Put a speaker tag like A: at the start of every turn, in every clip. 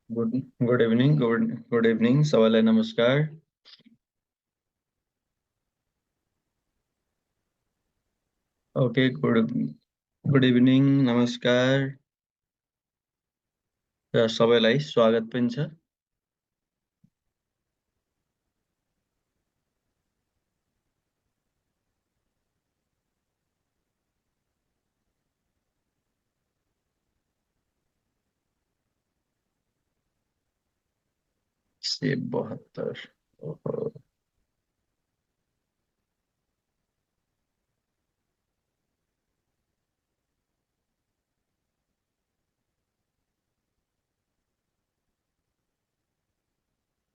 A: Good good evening good evening सबैलाई नमस्कार। Okay good evening नमस्कार र सबैलाई स्वागत पनि छ। से 72 ओहो।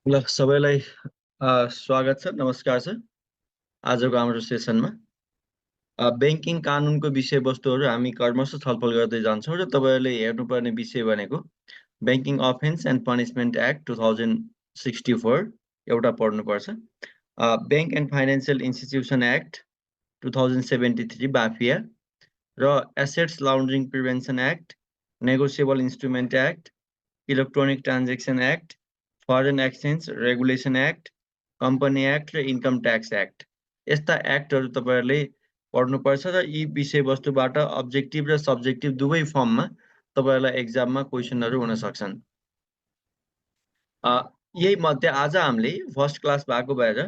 A: ल सबैलाई स्वागत छ, नमस्कार छ। आजको हाम्रो सेसनमा ब्याङ्किङ कानुनको विषयवस्तुहरू हामी क्रमशः छलफल गर्दै जान्छौँ र तपाईँहरूले हेर्नुपर्ने विषय भनेको banking offence and punishment act 2064 एउटा पढ्नुपर्छ। Bank and financial institution act 2073 BAFIA र assets laundering prevention act, negotiable instrument act, electronic transaction act, foreign exchange regulation act, company act र इन्कम ट्याक्स एक्ट, यस्ता एक्टहरू तपाईँहरूले पढ्नुपर्छ र यी विषयवस्तुबाट अब्जेक्टिभ र subjective दुवै फर्ममा तपाईँहरूलाई एक्जाममा क्वेसनहरू हुन सक्छन्। यही मध्ये आज हामीले फर्स्ट क्लास भएको भएर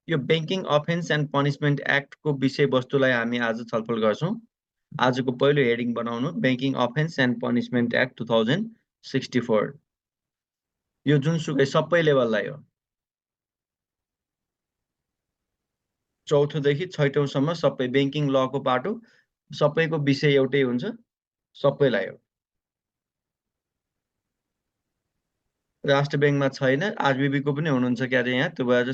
A: यो ब्याङ्किङ अफेन्स एन्ड पनिसमेन्ट एक्टको विषयवस्तुलाई हामी आज छलफल गर्छौँ। आजको पहिलो हेडिङ बनाउनु banking offence and punishment act 2064। यो जुनसुकै सबै लेभललाई हो, चौथोदेखि छैटौँसम्म सबै ब्याङ्किङ लको पार्ट हो, सबैको विषय एउटै हुन्छ, सबैलाई हो। राष्ट्र ब्याङ्कमा छैन, आरबिबीको पनि हुनुहुन्छ क्यारे यहाँ, त्यो भएर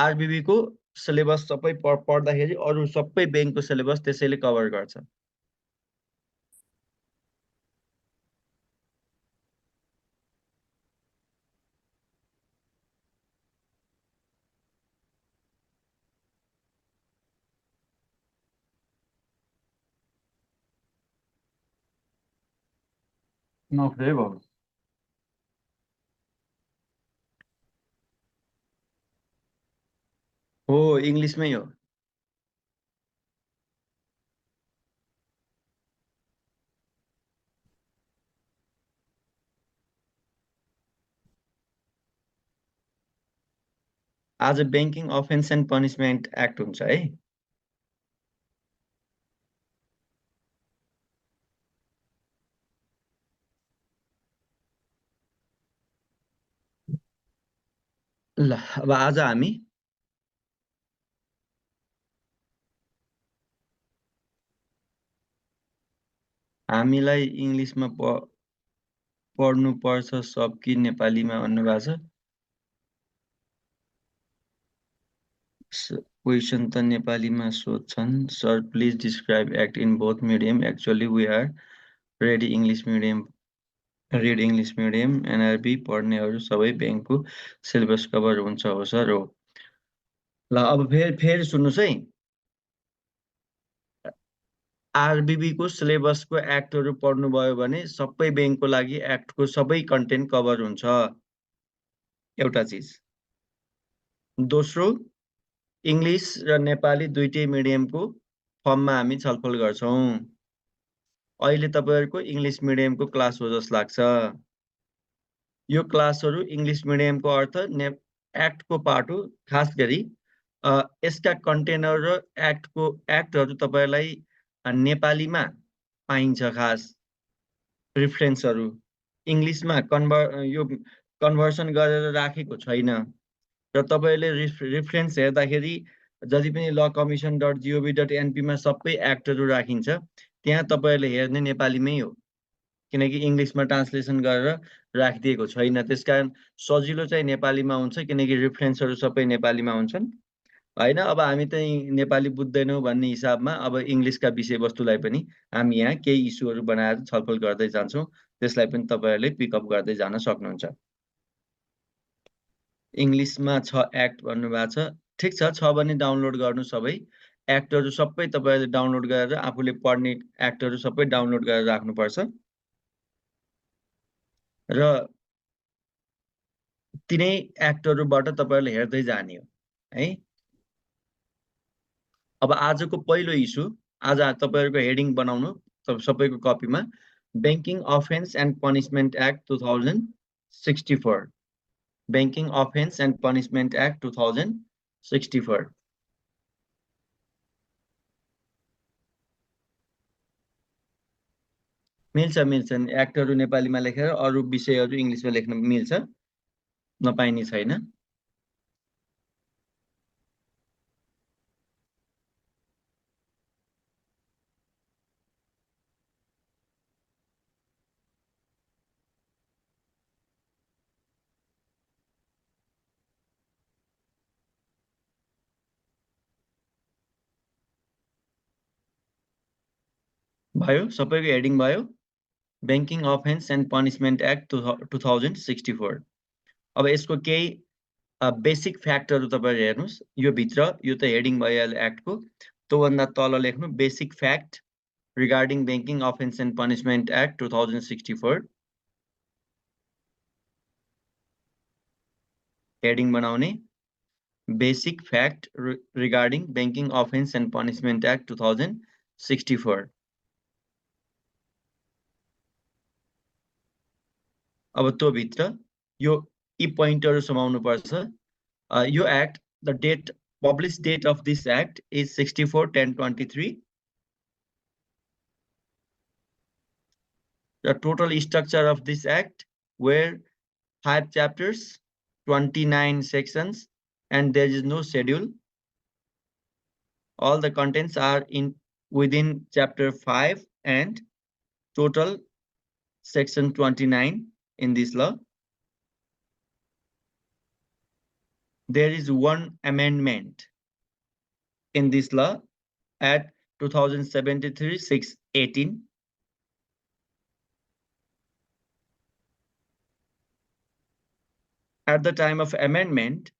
A: आरबिबीको सिलेबस सबै पढ्दाखेरि अरू सबै ब्याङ्कको सिलेबस त्यसैले कभर गर्छ। नफ्रै भयो हो, इङ्ग्लिसमै हो। आज banking offence and punishment act हुन्छ है। ल अब आज हामीलाई इङ्ग्लिसमा पढ्नुपर्छ सब कि नेपालीमा भन्नुभएको छ। क्वेसन त नेपालीमा सोध्छन्, sir please describe act in both medium. Actually we are ready English medium, read English medium NRB पढ्नेहरू सबै ब्याङ्कको सिलेबस कभर हुन्छ हो सर हो। ल अब फेरि सुन्नुहोस् है, आरबिबीको सिलेबसको एक्टहरू पढ्नुभयो भने सबै ब्याङ्कको लागि एक्टको सबै कन्टेन्ट कभर हुन्छ, एउटा चिज। दोस्रो, इङ्ग्लिस र नेपाली दुईटै मिडियमको फर्ममा हामी छलफल गर्छौँ। अहिले तपाईँहरूको इङ्ग्लिस मिडियमको क्लास हो जस्तो लाग्छ। यो क्लासहरू इङ्ग्लिस मिडियमको अर्थ एक्टको पार्ट हो। खास गरी यसका कन्टेनर र एक्टहरू तपाईँलाई नेपालीमा पाइन्छ। खास रिफरेन्सहरू इङ्ग्लिसमा यो कन्भर्सन गरेर राखेको छैन र तपाईँले रिफरेन्स हेर्दाखेरि जति पनि ल कमिसन .gov.np मा सबै एक्टहरू राखिन्छ, त्यहाँ तपाईँहरूले हेर्ने नेपालीमै हो, किनकि इङ्ग्लिसमा ट्रान्सलेसन गरेर राखिदिएको छैन। त्यसकारण सजिलो चाहिँ नेपालीमा हुन्छ, किनकि रिफरेन्सहरू सबै नेपालीमा हुन्छन् होइन। अब हामी चाहिँ नेपाली बुझ्दैनौँ भन्ने हिसाबमा अब इङ्ग्लिसका विषयवस्तुलाई पनि हामी यहाँ केही इस्युहरू बनाएर छलफल गर्दै जान्छौँ, त्यसलाई पनि तपाईँहरूले पिकअप गर्दै जान सक्नुहुन्छ। इङ्ग्लिसमा छ एक्ट भन्नुभएको छ, ठिक छ भने डाउनलोड गर्नु। सबै एक्टहरू सबै तपाईँहरूले डाउनलोड गरेर आफूले पढ्ने एक्टहरू सबै डाउनलोड गरेर राख्नुपर्छ र तिनै एक्टहरुबाट तपाईहरुले हेर्दै जाने हो है। अब आजको पहिलो इस्यु, आज तपाईहरुको हेडिङ बनाउनु सबैको कपीमा banking offence and punishment act 2064, banking offence and punishment act 2064। मिल्छ एक्टहरु नेपालीमा लेखेर अरु विषयहरु इंग्लिशमा लेख्न मिल्छ, नपाइने छैन। भयो, सबैको हेडिङ भयो। Banking offence and punishment act 2064। अब यसको केही बेसिक फ्याक्टहरु तपाईहरु हेर्नुस्, यो भित्र यो त हेडिङ भइहाल्यो एक्टको, त्योभन्दा तल लेख्नु basic fact regarding banking offence and punishment act 2064। Heading बनाउने basic fact regarding banking offence and punishment act 2064। अब त्यो भित्र यो यी पोइन्टहरु समाउनु पर्छ। यो act, the date published date of this act is 64/10/23. The total structure of this act were 5 chapters, 29 sections, and there is no schedule. All the contents are within chapter 5 and total section 29 in this law. There is one amendment in this law at 2073-618. At the time of amendment,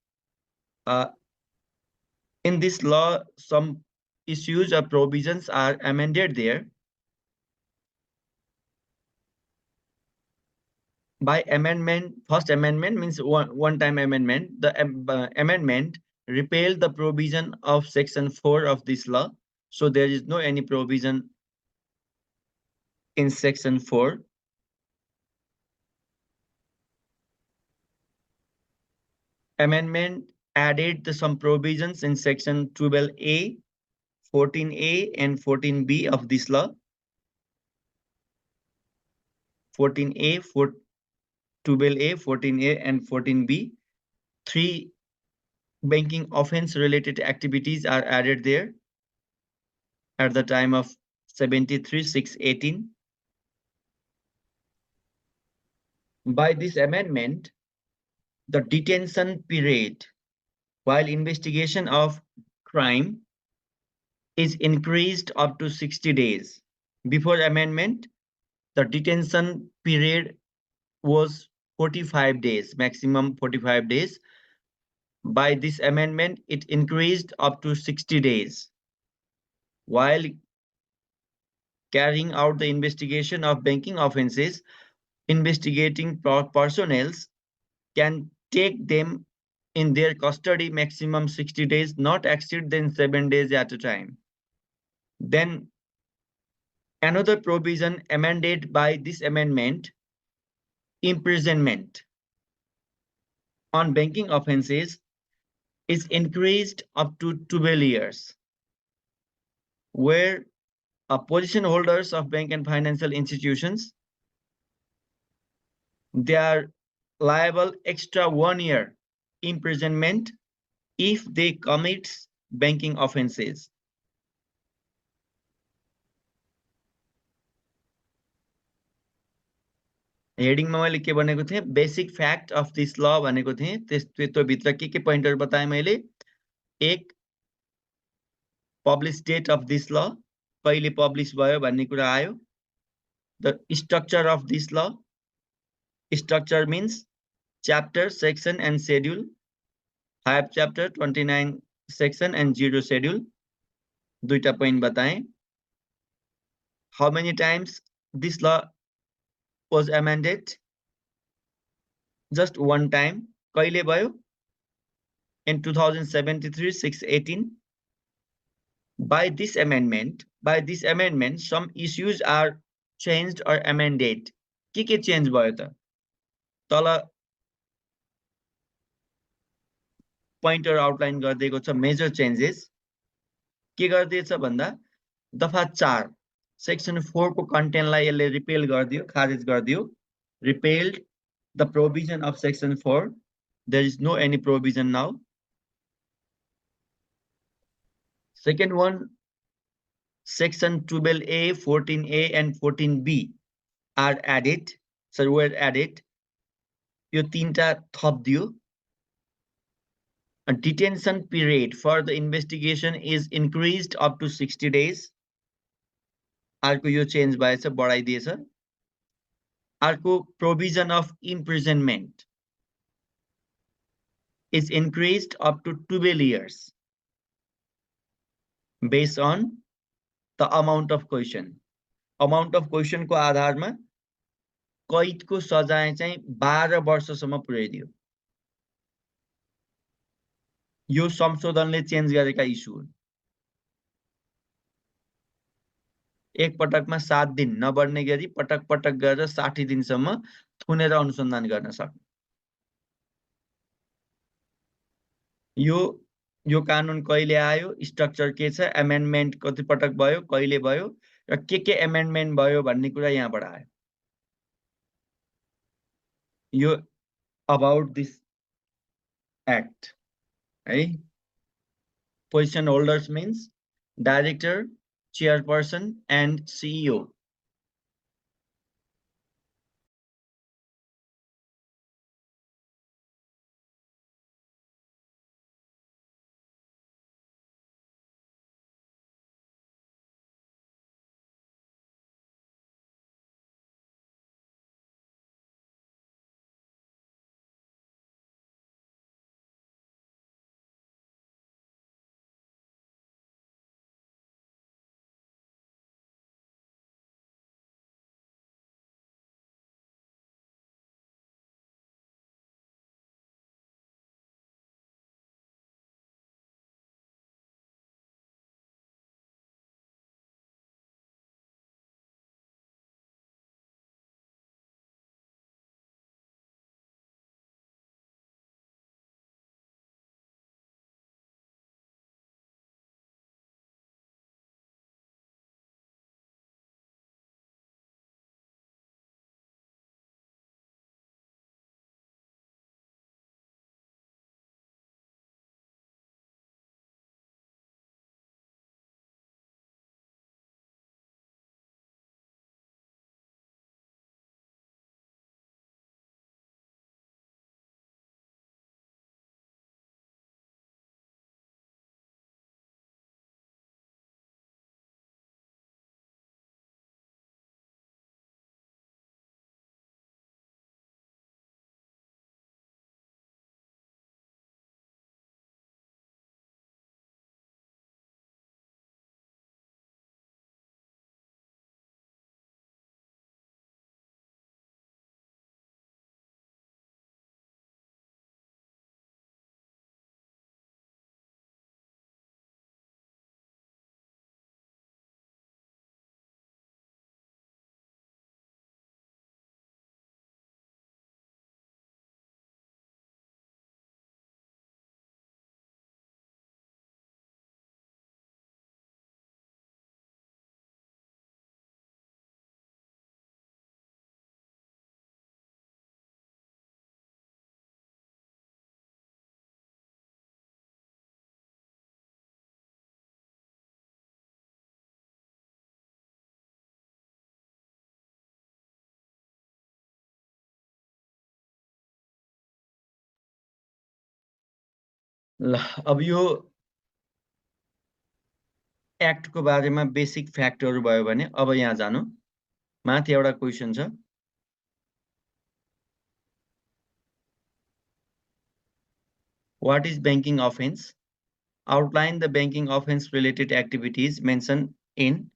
A: in this law, some issues or provisions are amended there. By amendment, first amendment means one-time amendment. The amendment repealed the provision of section 4 of this law. So there is no any provision in section 4. Amendment added some provisions in section 12A, 14A, and 14B of this law. 14A, 12A, 14A, and 14B. 3 banking offense related activities are added there at the time of 73-618. By this amendment, the detention period while investigation of crime is increased up to 60 days. Before amendment, the detention period was 45 days, maximum 45 days. By this amendment, it increased up to 60 days. While carrying out the investigation of banking offenses, investigating personnel can take them in their custody maximum 60 days, not exceed than 7 days at a time. Then another provision amended by this amendment, imprisonment on banking offenses is increased up to 12 years, where position holders of bank and financial institutions, they are liable extra 1 year imprisonment if they commit banking offenses. हेडिङमा मैले के भनेको थिएँ, basic fact of this ल भनेको थिएँ। त्यो भित्र के पोइन्टहरु बताएँ मैले। एक, पब्लिश डेट अफ दिस ल, कहिले पब्लिश भयो भन्ने कुरा आयो। द स्ट्रक्चर अफ दिस ल, structure means chapter, section, and schedule. 5 chapter, 29 section, and 0 schedule. दुईटा पोइन्ट बताएँ। How many times this law was amended? Just one time. कहिले भयो? In 2073, 618. By this amendment, some issues are changed or amended. के change भयो त? तल pointer outline गरिदिएको छ major changes. के गरिदिएछ भन्दा दफा 4 section 4 को content लाई यसले repeal गरिदियो, खारिज गरिदियो. Repealed the provision of section 4. There is no any provision now. Second one, section 12A, 14A and 14B are added. So were added. यो तीनटा थप दियो. A detention period for the investigation is increased up to 60 days. अर्को यो change भएछ, बढाइदिएछ. अर्को provision of imprisonment is increased up to 12 years based on the amount of question. Amount of question को आधारमा कैदको सजाय चाहिँ 12 वर्षसम्म पुर्याइदियो. यो संशोधनले चेन्ज गरेका इस्यु हुन्. एक पटकमा 7 दिन नबढ्ने गरी पटक पटक गरेर 60 दिनसम्म थुनेर अनुसन्धान गर्न सक्ने. यो कानुन कहिले आयो, स्ट्रक्चर के छ, एमेन्डमेन्ट कति पटक भयो, कहिले भयो र के एमेन्डमेन्ट भयो भन्ने कुरा यहाँबाट आयो. यो अबाउट दिस एक्ट है. Position holders mince director, chairperson and CEO. ल अब यो एक्ट को बारेमा बेसिक फ्याक्टहरु भयो भने अब यहाँ जानु. माथि एउटा क्वेशन छ. What is banking offense? Outline the banking offense related activities mentioned in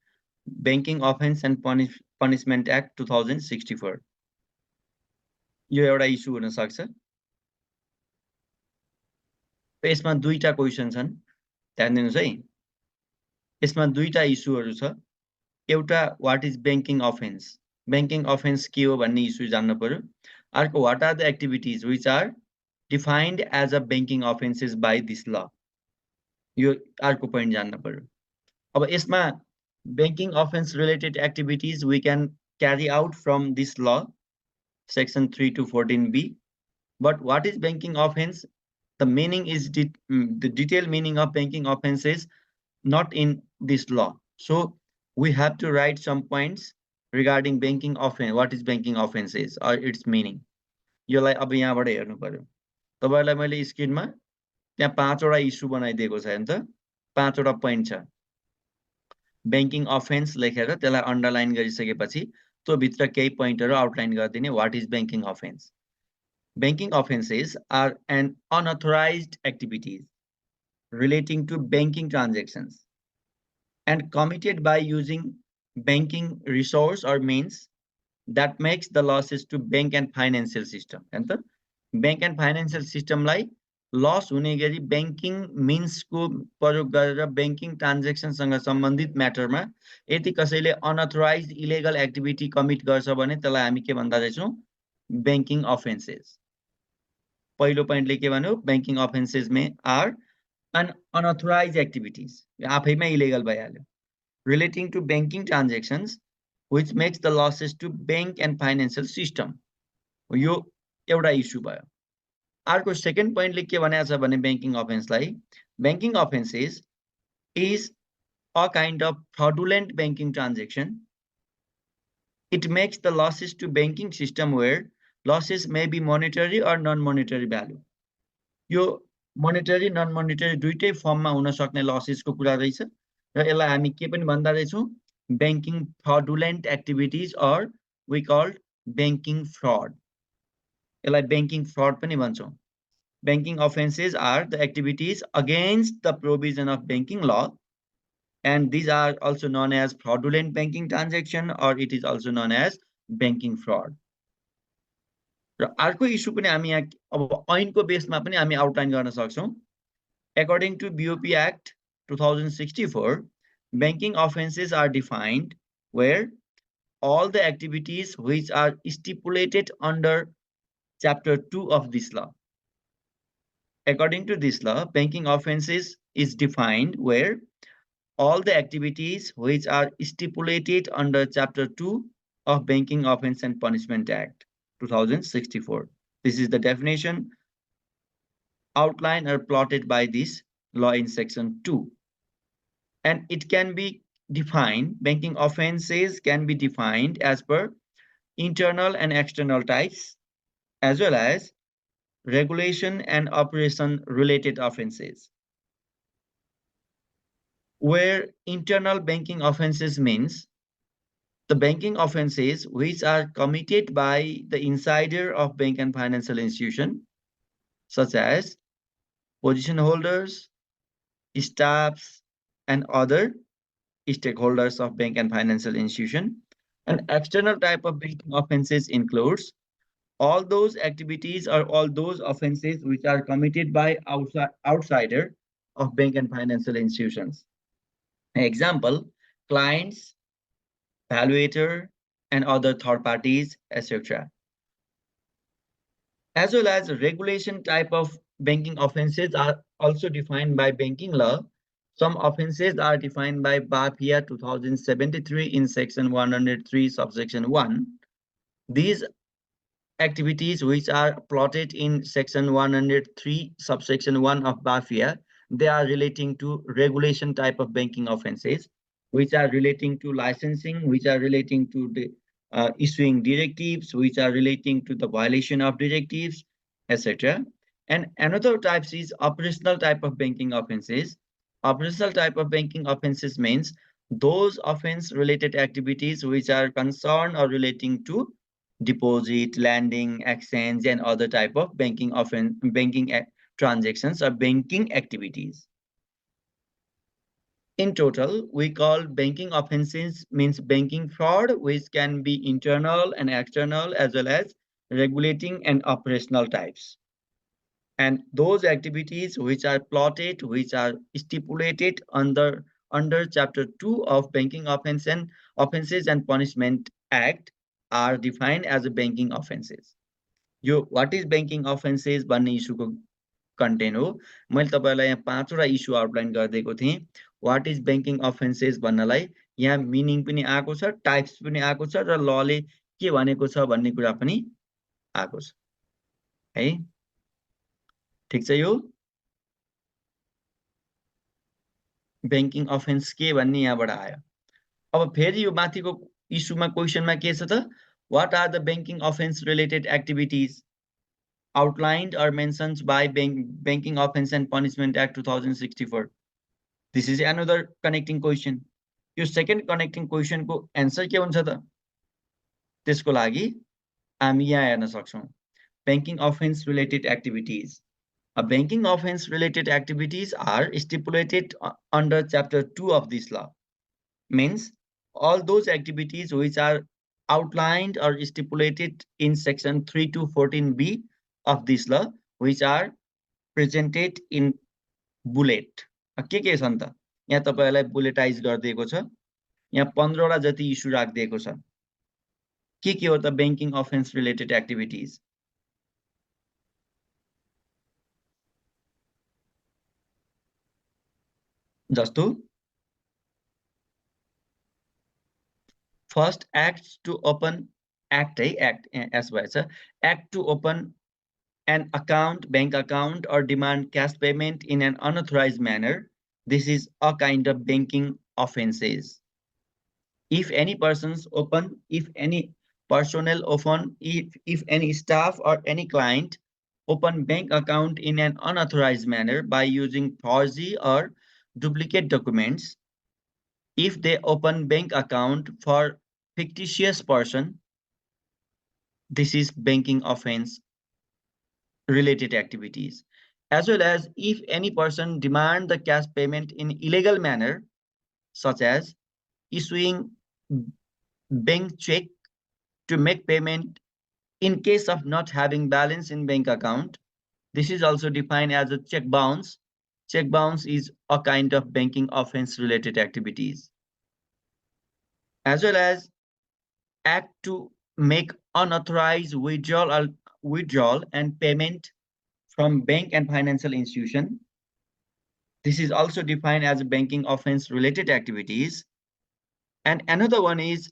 A: Banking Offense and Punishment Act 2064. यो एउटा इस्यु हुन सक्छ. यसमा दुईटा क्वेशन छन्, ध्यान दिनुस् है। यसमा दुईटा इस्युहरू छ। एउटा what is banking offence, banking offence के हो भन्ने इस्यु जान्न पर्यो। अर्को what are the activities which are defined as a banking offences by this law, यो अर्को पोइन्ट जान्न पर्यो। अब यसमा banking offence related activities we can carry out from this law section 3 to 14b, but what is banking offense? The meaning is the detailed meaning of banking offense is not in this law. So we have to write some points regarding banking offense, what is banking offense is or its meaning. यसलाई अब यहाँबाट हेर्नु पर्यो। तपाईहरुलाई मैले स्क्रिनमा त्यहाँ 5 वटा issue बनाइदिएको छ नि त, 5 वटा पोइन्ट छ। बैंकिङ अफेन्स लेखेर त्यसलाई अन्डरलाइन गरिसकेपछि त्यो भित्र केही पोइन्टहरु आउटलाइन गरिदिने what is banking offence. Banking offenses are an unauthorized activities relating to banking transactions and committed by using banking resource or means that makes the losses to bank and financial system. And the bank and financial system like loss हुने गरी banking means को प्रयोग गरेर banking transaction सँग सम्बन्धित matter मा यदि कसैले unauthorized illegal activity commit गर्छ भने त्यसलाई हामी के भन्दा रहेछौं, banking offenses। पहिलो पोइन्टले के भन्यो, बैंकिङ अफेन्सेस में आर अन अनअथोराइज्ड एक्टिभिटीज, आफैमा इलिगल भइहाल्यो, relating to banking transactions which makes the losses to bank and financial system, यो एउटा इस्यु भयो। अर्को सेकेन्ड पोइन्टले के भनेको छ भने बैंकिङ अफेन्सलाई, banking offences is a kind of fraudulent banking transaction, it makes the losses to banking system where losses may be monetary or non-monetary value। यो monetary non-monetary दुईटै फर्ममा हुन सक्ने लसेसको कुरा रहेछ र यसलाई हामी के पनि भन्दा रहेछौं, banking fraudulent activities or we called banking fraud, यसलाई banking fraud पनि भन्छौं। Banking offenses are the activities against the provision of banking law and these are also known as fraudulent banking transaction or it is also known as banking fraud। र अर्को issue पनि हामी यहाँ अब ऐनको बेसमा पनि हामी outline गर्न सक्छौं। According to BOP Act 2064, banking offenses are defined where all the activities which are stipulated under chapter 2 of this law। According to this law, banking offenses is defined where all the activities which are stipulated under chapter 2 of Banking Offense and Punishment Act 2064. This is the definition outlined or plotted by this law in section 2. And it can be defined, banking offenses can be defined as per internal and external types as well as regulation and operation related offenses. Where internal banking offenses means the banking offenses which are committed by the insider of bank and financial institution, such as position holders, staffs, and other stakeholders of bank and financial institution. And external type of banking offenses includes all those activities or all those offenses which are committed by outsider of bank and financial institutions. Example, clients, valuator, and other third parties, etc. As well as regulation type of banking offenses are also defined by banking law. Some offenses are defined by BAPIA 2073 in section 103 subsection 1. These activities which are plotted in section 103 subsection 1 of BAPIA, they are relating to regulation type of banking offenses, which are relating to licensing, which are relating to the issuing directives, which are relating to the violation of directives, etc. And another type is operational type of banking offenses. Operational type of banking offenses means those offense related activities which are concerned or relating to deposit, lending, exchange, and other type of banking transactions or banking activities. In total, we call banking offenses means banking fraud, which can be internal and external as well as regulating and operational types. And those activities which are plotted, which are stipulated under Chapter 2 of Banking Offenses and Punishment Act are defined as banking offenses. Yo what is banking offenses भन्ने इस्युको content हो। मैले तपाईलाई यहाँ 5वटा issue outline गरिदिएको थिएँ। What is banking offences भन्नलाई यहाँ meaning पनि आएको छ, टाइप्स पनि आएको छ र लले के भनेको छ भन्ने कुरा पनि आएको छ है। ठीक छ, यो बैंकिङ अफेन्स के भन्ने यहाँबाट आयो। अब फेरि यो माथिको इस्युमा क्वेशनमा के छ त, what are the banking offence related activities outlined or mentioned by Banking Offense and Punishment Act 2064. This is another connecting question. यो सेकेन्ड कनेक्टिङ क्वेशनको एन्सर के हुन्छ त, त्यसको लागि हामी यहाँ हेर्न सक्छौं। Banking offense related activities. Banking offense related activities are stipulated under Chapter 2 of this law. Means all those activities which are outlined or stipulated in Section 3 to 14B of this law, which are presented in bullet. के छ नि त, यहाँ तपाईहरुलाई बुलेटाइज गरिदिएको छ। यहाँ 15वटा जति इस्यु राखिदिएको छ। के हो त बैंकिङ अफेन्स रिलेटेड एक्टिभिटीज। जस्तो first act to open act है, एक्ट एस भएछ, act to open an account, bank account, or demand cash payment in an unauthorized manner. This is a kind of banking offenses. If any persons open, if any personnel open, if any staff or any client open bank account in an unauthorized manner by using forgery or duplicate documents, if they open bank account for fictitious person, this is banking offense related activities. As well as if any person demand the cash payment in illegal manner, such as issuing bank check to make payment in case of not having balance in bank account, this is also defined as a check bounce. Check bounce is a kind of banking offense related activities. As well as act to make unauthorized withdrawal and payment from bank and financial institution. This is also defined as banking offense related activities. And another one is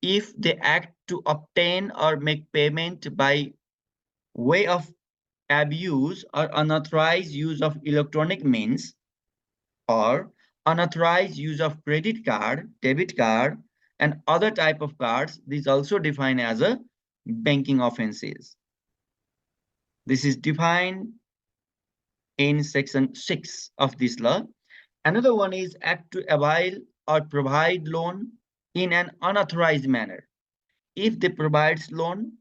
A: if they act to obtain or make payment by way of abuse or unauthorized use of electronic means or unauthorized use of credit card, debit card, and other type of cards. These also defined as a banking offenses. This is defined in Section 6 of this law. Another one is act to avail or provide loan in an unauthorized manner. If they provides loan,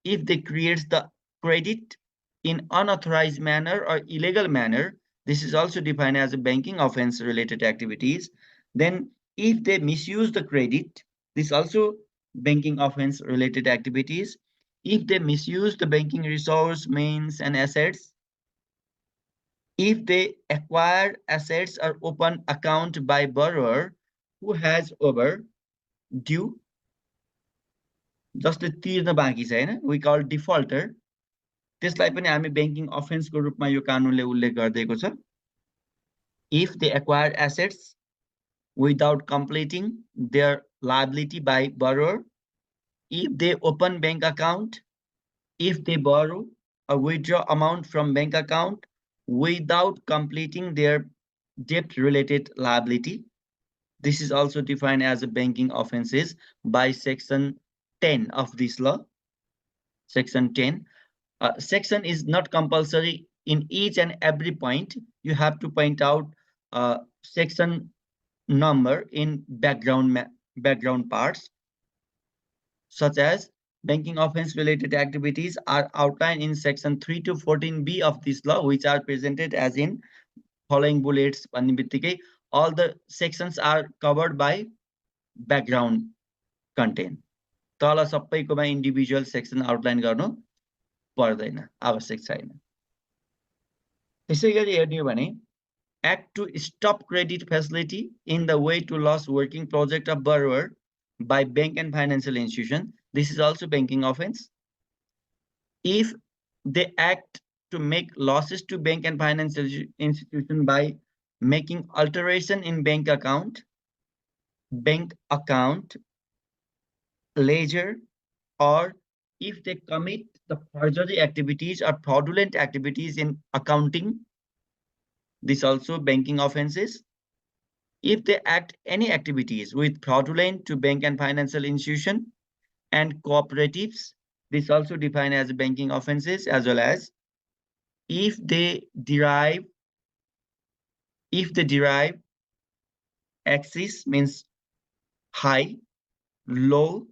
A: if they creates the credit in unauthorized manner or illegal manner, this is also defined as a banking offense related activities. Then if they misuse the credit, this also banking offense related activities. If they misuse the banking resource, means, and assets, if they acquire assets or open account by borrower who has overdue, जसले तिर्न बाँकी छ हैन, we call defaulter, त्यसलाई पनि हामी banking offense को रूपमा यो कानुनले उल्लेख गरिदिएको छ। If they acquire assets without completing their liability by borrower, if they open bank account, if they borrow or withdraw amount from bank account without completing their debt related liability, this is also defined as a banking offenses by Section 10 of this law. Section 10. Section is not compulsory in each and every point. You have to point out section number in background parts, such as banking offense related activities are outlined in Section 3 to 14B of this law, which are presented as in following bullets. All the sections are covered by background content. तल सबैकोमा individual section outline गर्नु पर्दैन, आवश्यक छैन। त्यसै गरी हेर्ने हो भने act to stop credit facility in the way to loss working project of borrower by bank and financial institution. This is also banking offense. If they act to make losses to bank and financial institution by making alteration in bank account, ledger, or if they commit the forgery activities or fraudulent activities in accounting, this also banking offenses. If they act any activities with fraudulent to bank and financial institution and cooperatives, this also defined as banking offenses, as well as if they derive excess means high, low,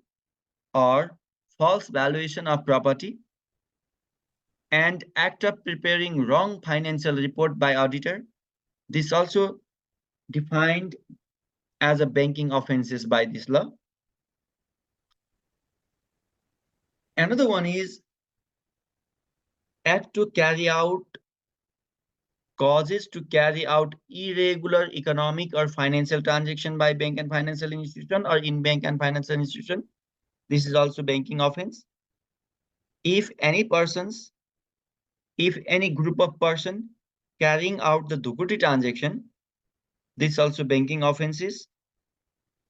A: or false valuation of property, and act of preparing wrong financial report by auditor. This also defined as a banking offenses by this law. Another one is act to carry out causes to carry out irregular economic or financial transaction by bank and financial institution or in bank and financial institution. This is also banking offense. If any group of person carrying out the dhukuti transaction, this also banking offenses.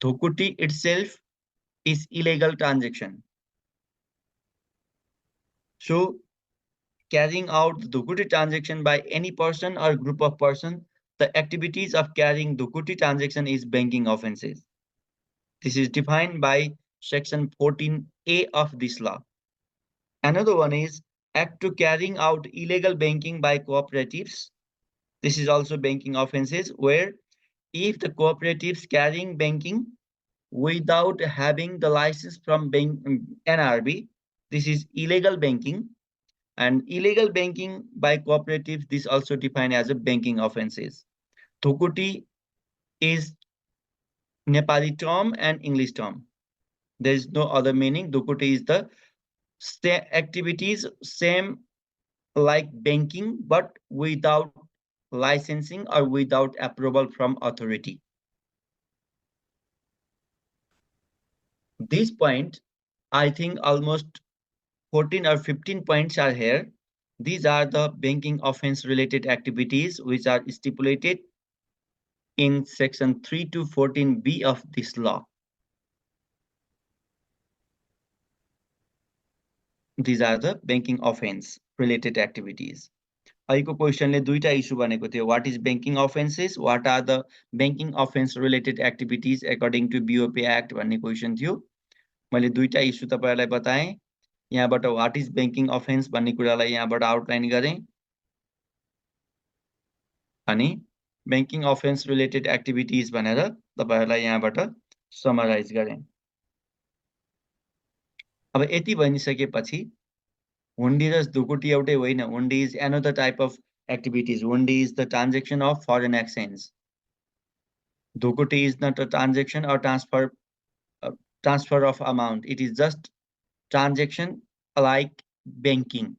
A: Dhukuti itself is illegal transaction. So carrying out the dhukuti transaction by any person or group of person, the activities of carrying dhukuti transaction is banking offenses. This is defined by section 14A of this law. Another one is act to carrying out illegal banking by cooperatives. This is also banking offenses, where if the cooperatives carrying banking without having the license from NRB, this is illegal banking. And illegal banking by cooperatives, this also defined as a banking offenses. Dhukuti is Nepali term and English term. There is no other meaning. Dhukuti is the activities same like banking, but without licensing or without approval from authority. This point, I think almost 14 or 15 points are here. These are the banking offense related activities which are stipulated in section 3 to 14B of this law. These are the banking offense related activities. अहिलेको क्वेशनले दुईटा issue भनेको थियो, what is banking offences, what are the banking offence related activities according to BOP act भन्ने question थियो. मैले दुईटा issue तपाईहरुलाई बताएँ. यहाँबाट व्हाट इज बैंकिङ अफेन्स भन्ने कुरालाई यहाँबाट आउटलाइन गरेँ अनि बैंकिङ अफेन्स रिलेटेड एक्टिभिटीज भनेर तपाईहरुलाई यहाँबाट समराइज गरेँ. अब यति भनिसकेपछि हुन्डी र dhukuti एउटै होइन. हुन्डी is another type of activities. Hundi is the transaction of foreign exchange. Dhukuti is not a transaction or transfer of amount. It is just transaction like banking.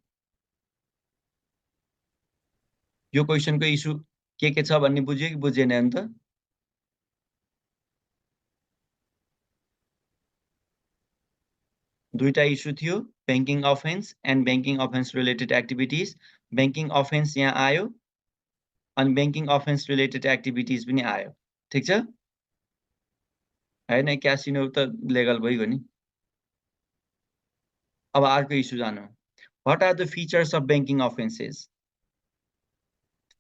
A: Yo question को issue के छ भन्ने बुझ्यो कि बुझेन अन्त? दुईटा इशू थियो, banking offence end banking offence related activities. Banking offence यहाँ आयो अनि बैंकिङ अफेन्स रिलेटेड एक्टिभिटीज पनि आयो. ठीक छ? हैन, क्यासिनो त लिगल भइगयो नि. अब अर्को इशू जानु. What are the features of banking offences?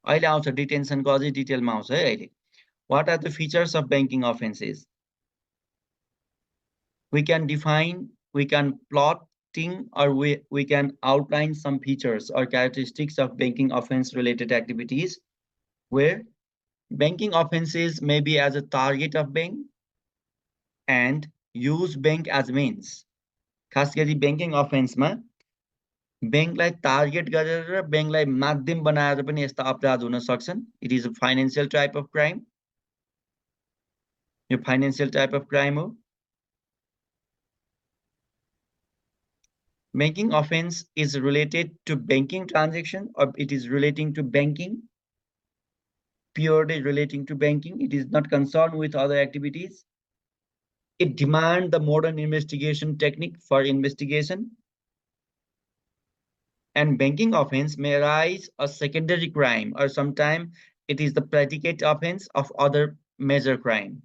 A: अहिले आउँछ, डिटेन्सनको अझै डिटेलमा आउँछ है अहिले. What are the features of banking offences? We can define, we can plotting, or we can outline some features or characteristics of banking offense related activities, where banking offenses may be as a target of bank and use bank as means. खास गरी banking अफेन्समा बैंकलाई target गरेर र बैंकलाई माध्यम बनाएर पनि यस्ता अपराध हुन सक्छन्. It is a financial type of crime. Yo financial type of crime हो. Banking offense is related to banking transaction, or it is relating to banking, purely relating to banking. It is not concerned with other activities. It demands the modern investigation technique for investigation. And banking offense may arise a secondary crime, or sometimes it is the predicate offense of other major crime,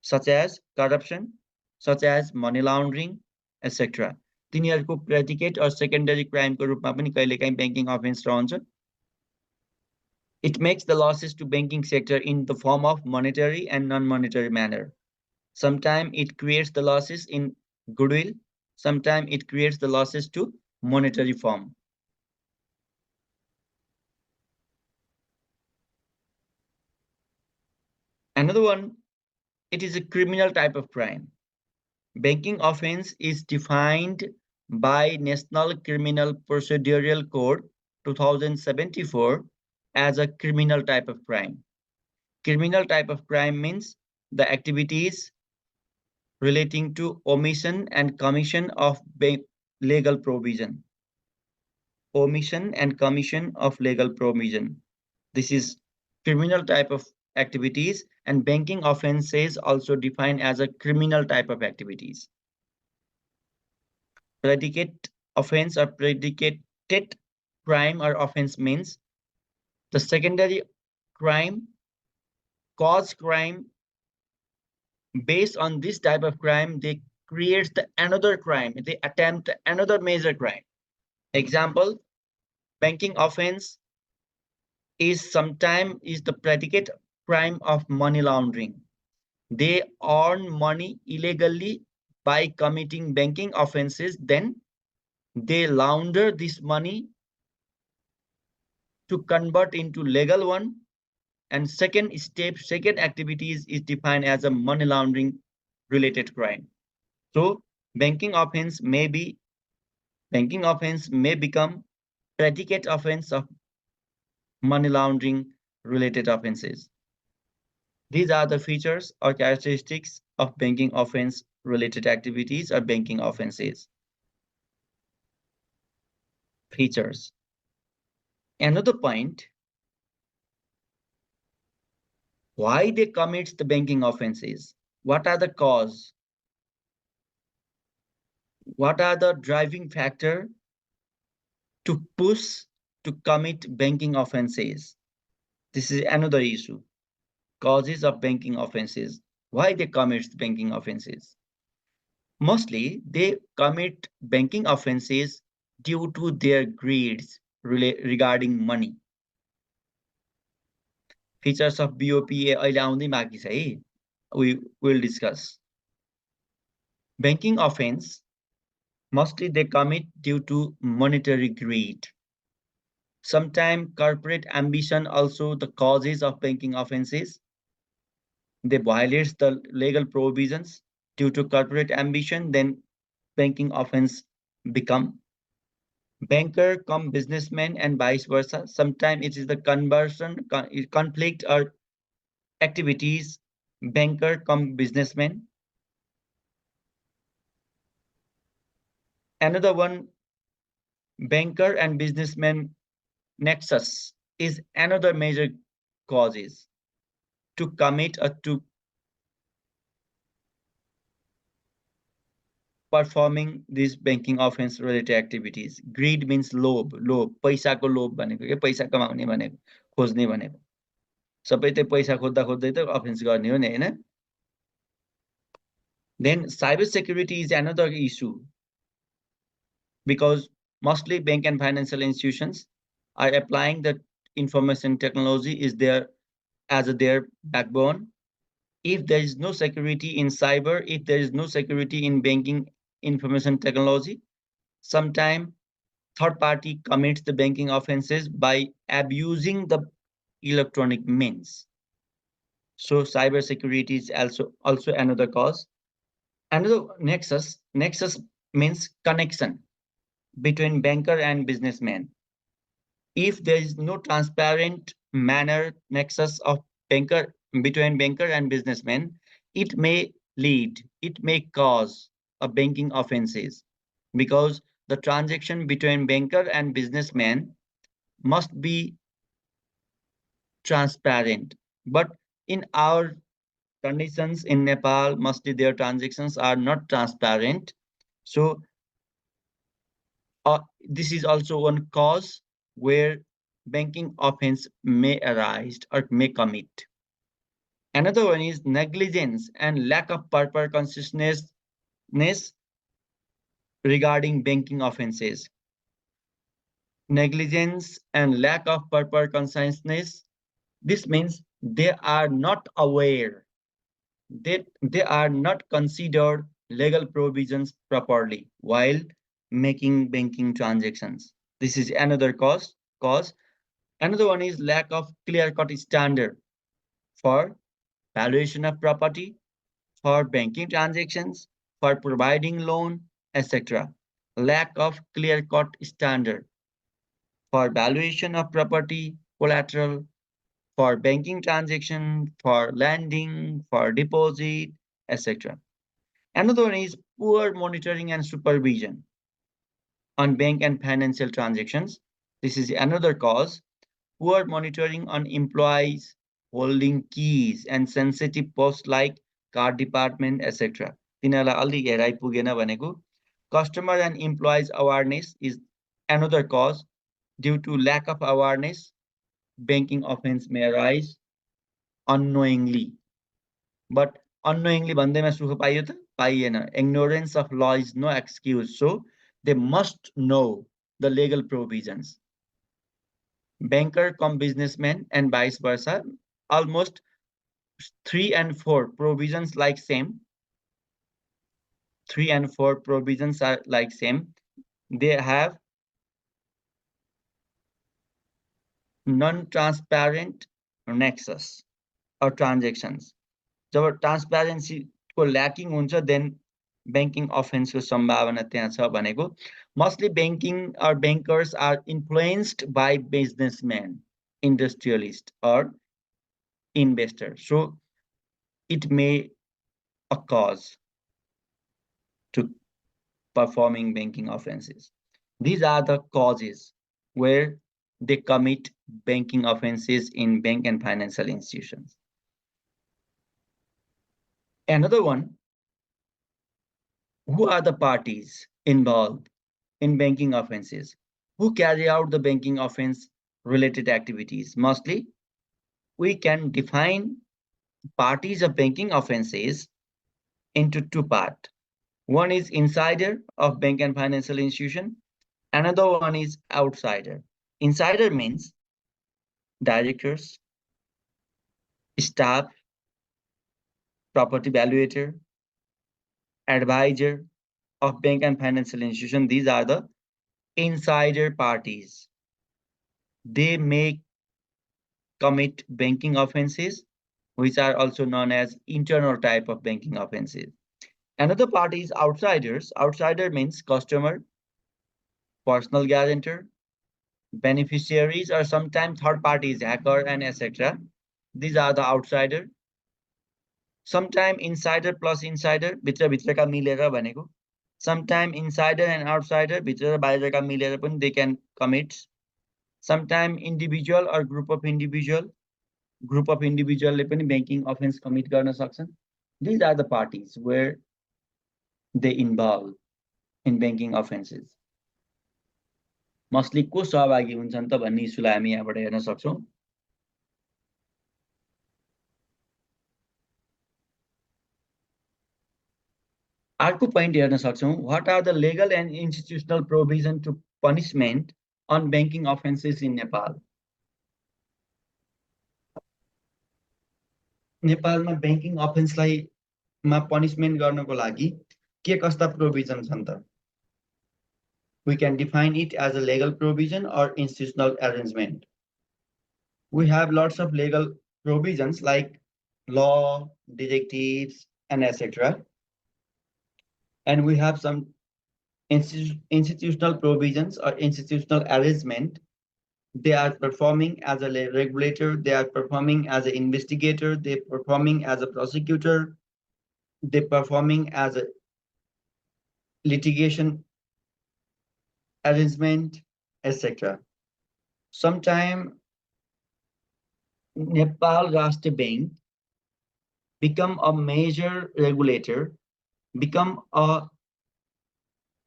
A: such as corruption, such as money laundering, etc. तिनीहरूको predicate or secondary crime को रूपमा पनि कहिलेकाहीँ banking offense रहन्छ. It makes the losses to banking sector in the form of monetary and non-monetary manner. Sometimes it creates the losses in goodwill. Sometimes it creates the losses to monetary form. Another one, it is a criminal type of crime. Banking offense is defined by National Criminal Procedural Code 2074 as a criminal type of crime. Criminal type of crime means the activities relating to omission and commission of legal provision. Omission and commission of legal provision. This is criminal type of activities, and banking offenses also defined as a criminal type of activities. Predicate offense or predicated crime or offense means the secondary crime, cause crime. Based on this type of crime, they create another crime. They attempt another major crime. Example, banking offense is sometimes the predicate crime of money laundering. They earn money illegally by committing banking offenses, then they launder this money to convert into legal one. And second activities is defined as a money laundering related crime. So banking offense may become predicate offense of money laundering related offenses. These are the features or characteristics of banking offense related activities or banking offenses. Features. Another point, why they commit the banking offenses? What are the cause? What are the driving factor to push to commit banking offenses? This is another issue. Causes of banking offenses. Why they commit banking offenses? Mostly, they commit banking offenses due to their greeds regarding money. Features of BOPA अहिले आउँदै बाँकी छ है. We will discuss. Banking offense, mostly they commit due to monetary greed. Sometimes corporate ambition also the causes of banking offenses. They violate the legal provisions due to corporate ambition, then banking offense become. Banker come businessman and vice versa. Sometimes it is the conversion, conflict or activities, banker come businessman. Another one, banker and businessman nexus is another major causes to commit or to performing these banking offense related activities. Greed means लोभ, पैसाको लोभ भनेको के पैसा कमाउने भनेको, खोज्ने भनेको. सबै त्यो पैसा खोज्दा खोज्दै त अफेन्स गर्ने हो नि हैन. Then cyber security is another issue because mostly bank and financial institutions are applying the information technology is there as their backbone. If there is no security in cyber, if there is no security in banking information technology, sometimes third party commits the banking offenses by abusing the electronic means. So cyber security is also another cause. Another nexus means connection between banker and businessman. If there is no transparent manner nexus of between banker and businessman, it may cause a banking offenses because the transaction between banker and businessman must be transparent. But in our conditions in Nepal, mostly their transactions are not transparent. So this is also one cause where banking offense may arise or may commit. Another one is negligence and lack of proper consciousness regarding banking offenses. Negligence and lack of proper consciousness. This means they are not aware, they are not considered legal provisions properly while making banking transactions. This is another cause. Another one is lack of clear-cut standard for valuation of property, for banking transactions, for providing loan, etc. Lack of clear-cut standard for valuation of property, collateral, for banking transaction, for lending, for deposit, etc. Another one is poor monitoring and supervision on bank and financial transactions. This is another cause. Poor monitoring on employees holding keys and sensitive posts like card department, etc. तिनीहरूलाई अलि हेराइ पुगेन भनेको. Customer and employees awareness is another cause. Due to lack of awareness, banking offense may arise unknowingly. But unknowingly भन्दैमा सुख पाइयो त पाइएन. Ignorance of law is no excuse. So they must know the legal provisions. Banker come businessman and vice versa. Almost 3 and 4 provisions like same. 3 and 4 provisions are like same. They have non-transparent nexus or transactions. जब transparency को lacking हुन्छ then banking offense को सम्भावना त्यहाँ छ भनेको. Mostly banking or bankers are influenced by businessmen, industrialists or investors. So it may a cause to performing banking offenses. These are the causes where they commit banking offenses in bank and financial institutions. Another one, who are the parties involved in banking offenses? Who carry out the banking offense related activities? Mostly, we can define parties of banking offenses into two parts. One is insider of bank and financial institution. Another one is outsider. Insider means directors, staff, property valuator, advisor of bank and financial institution. These are the insider parties. They may commit banking offenses, which are also known as internal type of banking offenses. Another party is outsiders. Outsider means customer, personal guarantor, beneficiaries, or sometimes third parties, hacker, and etc. These are the outsider. Sometimes insider plus insider, भित्र मिलेर भनेको. Sometimes insider and outsider, भित्र बाहिरका मिलेर पनि they can commit. Sometimes individual or group of individual ले पनि banking offense commit गर्न सक्छन्. These are the parties where they involve in banking offenses. Mostly को सहभागी हुन्छन् त भन्ने इस्युलाई हामी यहाँबाट हेर्न सक्छौं. अर्को point हेर्न सक्छौं. What are the legal and institutional provision to punishment on banking offenses in Nepal? नेपालमा banking offense लाई मा punishment गर्नको लागि के कस्ता provision छन् त? We can define it as a legal provision or institutional arrangement. We have lots of legal provisions like law, directives, and etc. And we have some institutional provisions or institutional arrangement. They are performing as a regulator, they are performing as an investigator, they are performing as a prosecutor, they are performing as a litigation arrangement, etc. Sometime Nepal Rashtra Bank become a major regulator, become a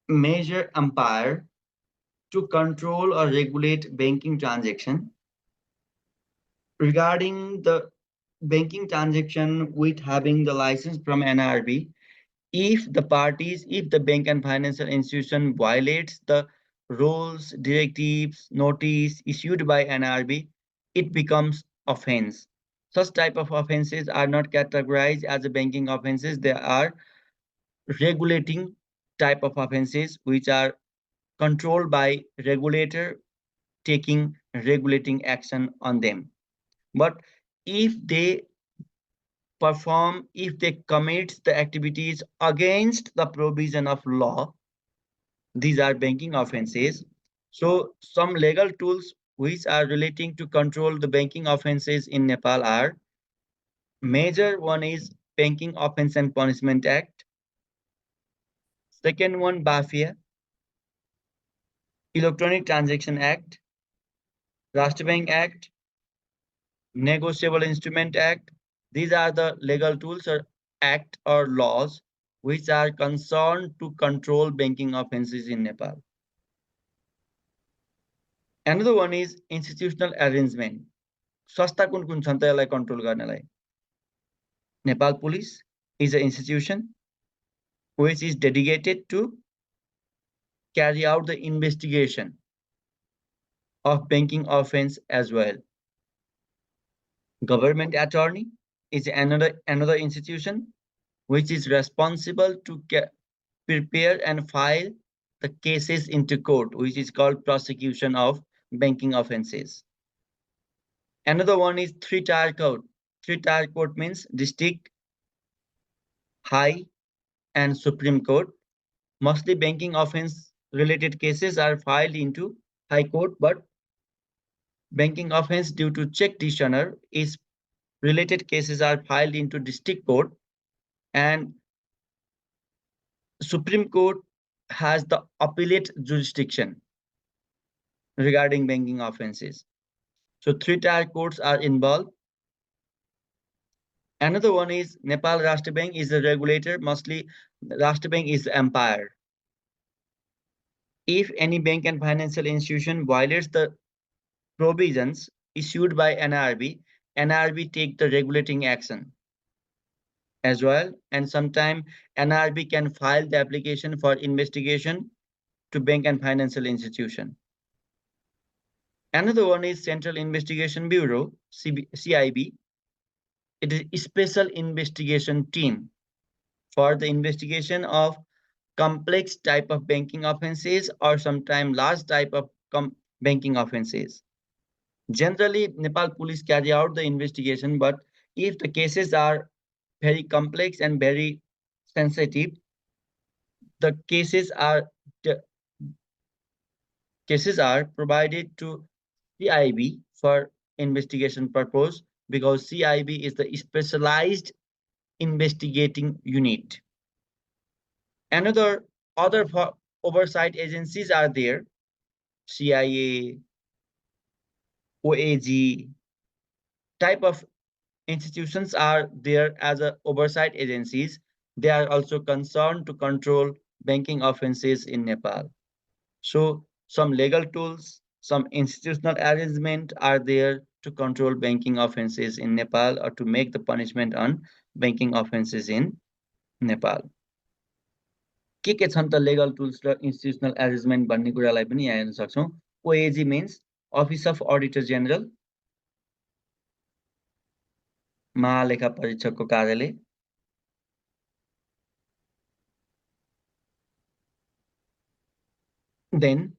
A: major umpire to control or regulate banking transaction. Regarding the banking transaction with having the license from NRB, if the bank and financial institution violates the rules, directives, notice issued by NRB, it becomes offense. Such type of offenses are not categorized as a banking offenses. They are regulating type of offenses which are controlled by regulator taking regulating action on them. But if they if they commit the activities against the provision of law, these are banking offenses. So some legal tools which are relating to control the banking offenses in Nepal are: major one is Banking Offence and Punishment Act, second one BAFIA, Electronic Transaction Act, Rashtra Bank Act, Negotiable Instrument Act. These are the legal tools or act or laws which are concerned to control banking offenses in Nepal. Another one is institutional arrangement. संस्था कुन कुन छन् त यसलाई control गर्नलाई? Nepal Police is an institution which is dedicated to carry out the investigation of banking offense as well. Government Attorney is another institution which is responsible to prepare and file the cases into court, which is called prosecution of banking offenses. Another one is three-tier court. Three-tier court means district, high, and Supreme Court. Mostly banking offense related cases are filed into High Court, but banking offense due to check dishonor is related cases are filed into District Court, and Supreme Court has the appellate jurisdiction regarding banking offenses. So three-tier courts are involved. Another one is Nepal Rashtra Bank is the regulator. Mostly Rashtra Bank is the umpire. If any bank and financial institution violates the provisions issued by NRB, NRB take the regulating action as well. And sometimes NRB can file the application for investigation to bank and financial institution. Another one is Central Investigation Bureau, CIB. It is a special investigation team for the investigation of complex type of banking offenses or sometimes large type of banking offenses. Generally, Nepal Police carry out the investigation, but if the cases are very complex and very sensitive, the cases are provided to CIB for investigation purpose, because CIB is the specialized investigating unit. Other oversight agencies are there: CIA, OAG, type of institutions are there as a oversight agencies. They are also concerned to control banking offenses in Nepal. So some legal tools, some institutional arrangement are there to control banking offenses in Nepal or to make the punishment on banking offenses in Nepal. के छन् त legal tools र institutional arrangement भन्ने कुरालाई पनि यहाँ हेर्न सक्छौं. OAG means Office of Auditor General, महालेखा परीक्षकको कार्यालय. Then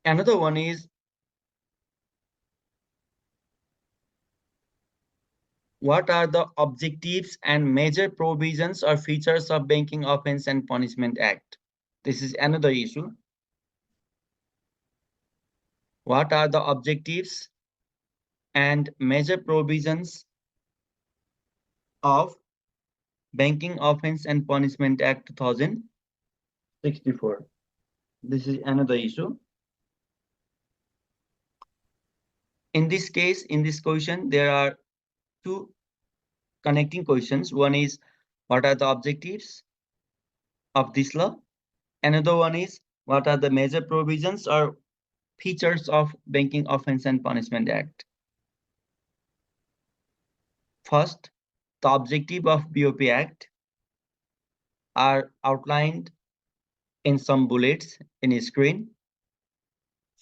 A: another one is what are the objectives and major provisions or features of Banking Offence and Punishment Act? This is another issue. What are the objectives and major provisions of Banking Offence and Punishment Act 2000? 64. This is another issue. In this case, in this question, there are two connecting questions. One is, what are the objectives of this law? Another one is, what are the major provisions or features of Banking Offence and Punishment Act? First, the objective of BOP Act are outlined in some bullets in a screen.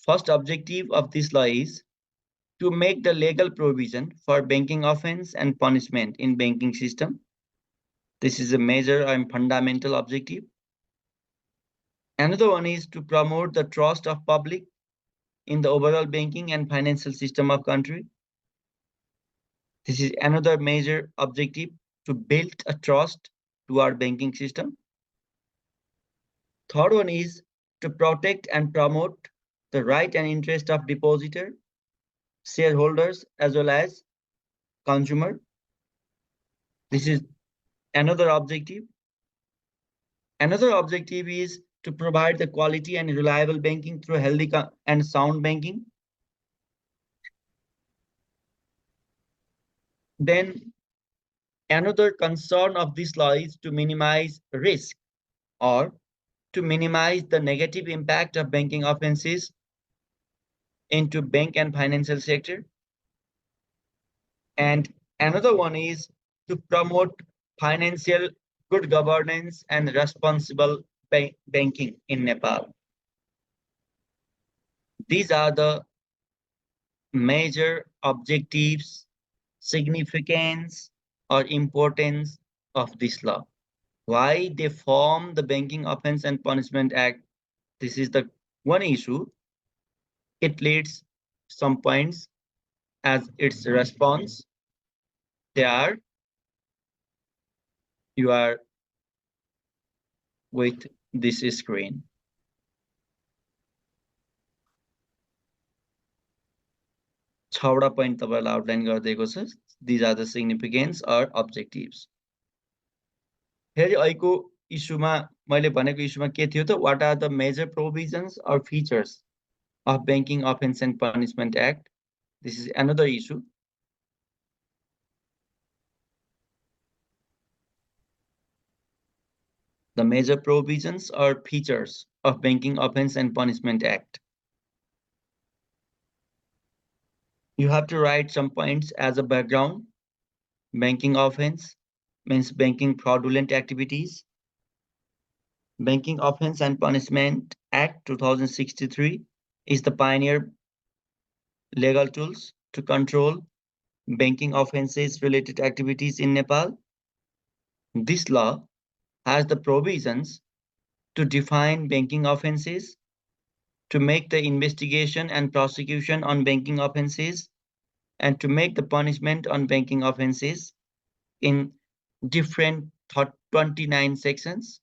A: First objective of this law is to make the legal provision for banking offense and punishment in banking system. This is a major and fundamental objective. Another one is to promote the trust of public in the overall banking and financial system of country. This is another major objective, to build a trust to our banking system. Third one is to protect and promote the right and interest of depositor, shareholders, as well as consumer. This is another objective. Another objective is to provide the quality and reliable banking through healthy and sound banking. Then another concern of this law is to minimize risk or to minimize the negative impact of banking offenses into bank and financial sector. And another one is to promote financial good governance and responsible banking in Nepal. These are the major objectives, significance, or importance of this law. Why they form the Banking Offence and Punishment Act? This is the one issue. It leads some points as its response. There you are with this screen. छवटा point तपाईलाई outline गरिदिएको छ. These are the significance or objectives. फेरि अहिलेको इस्युमा मैले भनेको इस्युमा के थियो त, what are the major provisions or features of Banking Offence and Punishment Act? This is another issue. The major provisions or features of Banking Offence and Punishment Act. You have to write some points as a background. Banking offense means banking fraudulent activities. Banking Offence and Punishment Act 2063 is the pioneer legal tools to control banking offenses related activities in Nepal. This law has the provisions to define banking offenses, to make the investigation and prosecution on banking offenses, and to make the punishment on banking offenses in different 29 sections.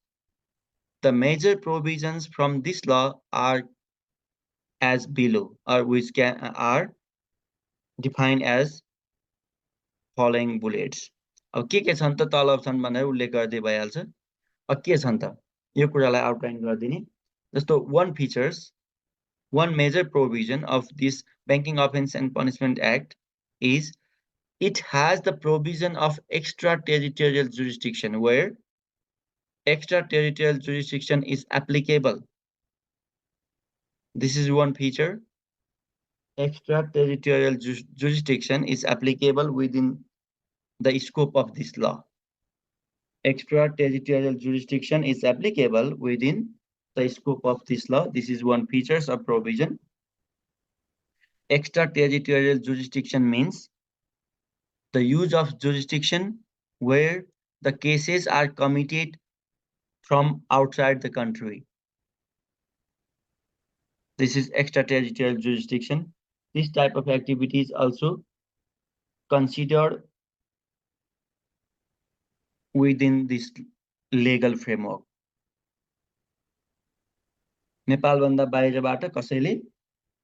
A: The major provisions from this law are as below, or which are defined as following bullets. अब के छन् त तलब छन् भनेर उल्लेख गर्दै भइहाल्छ. अब के छन् त यो कुरालाई आउटलाइन गर्दिने. जस्तो one major provision of this Banking Offence and Punishment Act is it has the provision of extraterritorial jurisdiction, where extraterritorial jurisdiction is applicable. This is one feature. Extraterritorial jurisdiction is applicable within the scope of this law. Extraterritorial jurisdiction is applicable within the scope of this law. This is one feature of provision. Extraterritorial jurisdiction means the use of jurisdiction where the cases are committed from outside the country. This is extraterritorial jurisdiction. This type of activity is also considered within this legal framework. Nepal भन्दा बाहिरबाट कसैले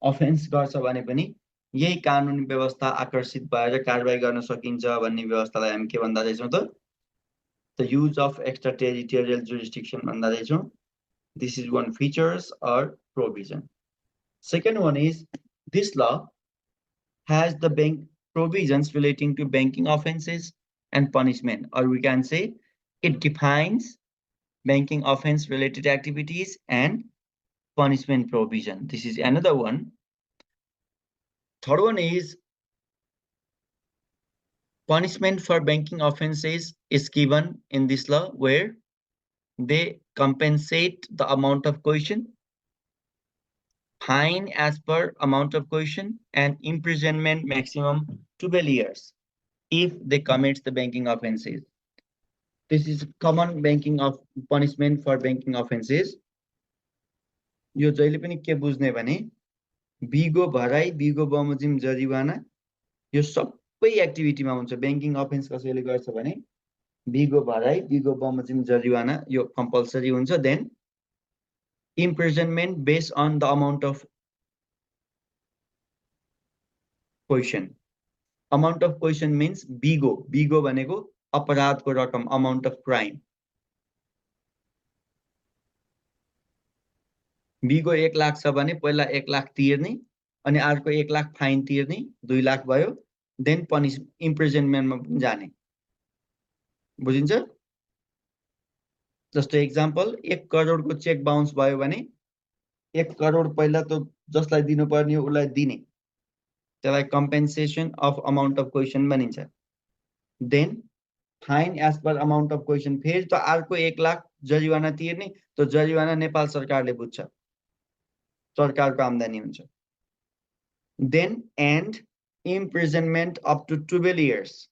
A: offence गर्छ भने पनि यही कानुनी व्यवस्था आकर्षित भएर कारबाही गर्न सकिन्छ भन्ने व्यवस्थालाई हामी के भन्दा रहेछौं त, the use of extraterritorial jurisdiction भन्दा रहेछौं. This is one features or provision. Second one is this law has the bank provisions relating to banking offenses and punishment, or we can say it defines banking offense related activities and punishment provision. This is another one. Third one is punishment for banking offenses is given in this law where they compensate the amount of coercion, fine as per amount of coercion, and imprisonment maximum 12 years if they commit the banking offenses. This is common banking of punishment for banking offenses. यो जहिले पनि के बुझ्ने भने बिगो भराई बिगो बमोजिम जरिवाना यो सबै एक्टिभिटीमा हुन्छ। बैंकिङ अफेन्स कसैले गर्छ भने बिगो भराई बिगो बमोजिम जरिवाना यो कम्पल्सरी हुन्छ। Then imprisonment based on the amount of coercion. Amount of coercion means बिगो, बिगो भनेको अपराधको रकम, amount of crime. बिगो 1 लाख छ भने पहिला 1 लाख तिर्ने अनि अर्को 1 लाख फाइन तिर्ने 2 लाख भयो, देन पनिश इम्प्रिजनमेन्टमा पनि जाने। बुझिन्छ? जस्तो एक्जाम्पल 1 करोडको चेक बाउन्स भयो भने 1 करोड पहिला त जसलाई दिनुपर्ने हो उलाई दिने, त्यसलाई compensation of amount of coercion भनिन्छ। Then fine as per amount of coercion, फेरि त अर्को 1 लाख जरिवाना तिर्ने, त जरिवाना नेपाल सरकारले बुझ्छ, सरकारको आम्दानी हुन्छ। Then and imprisonment up to 12 years,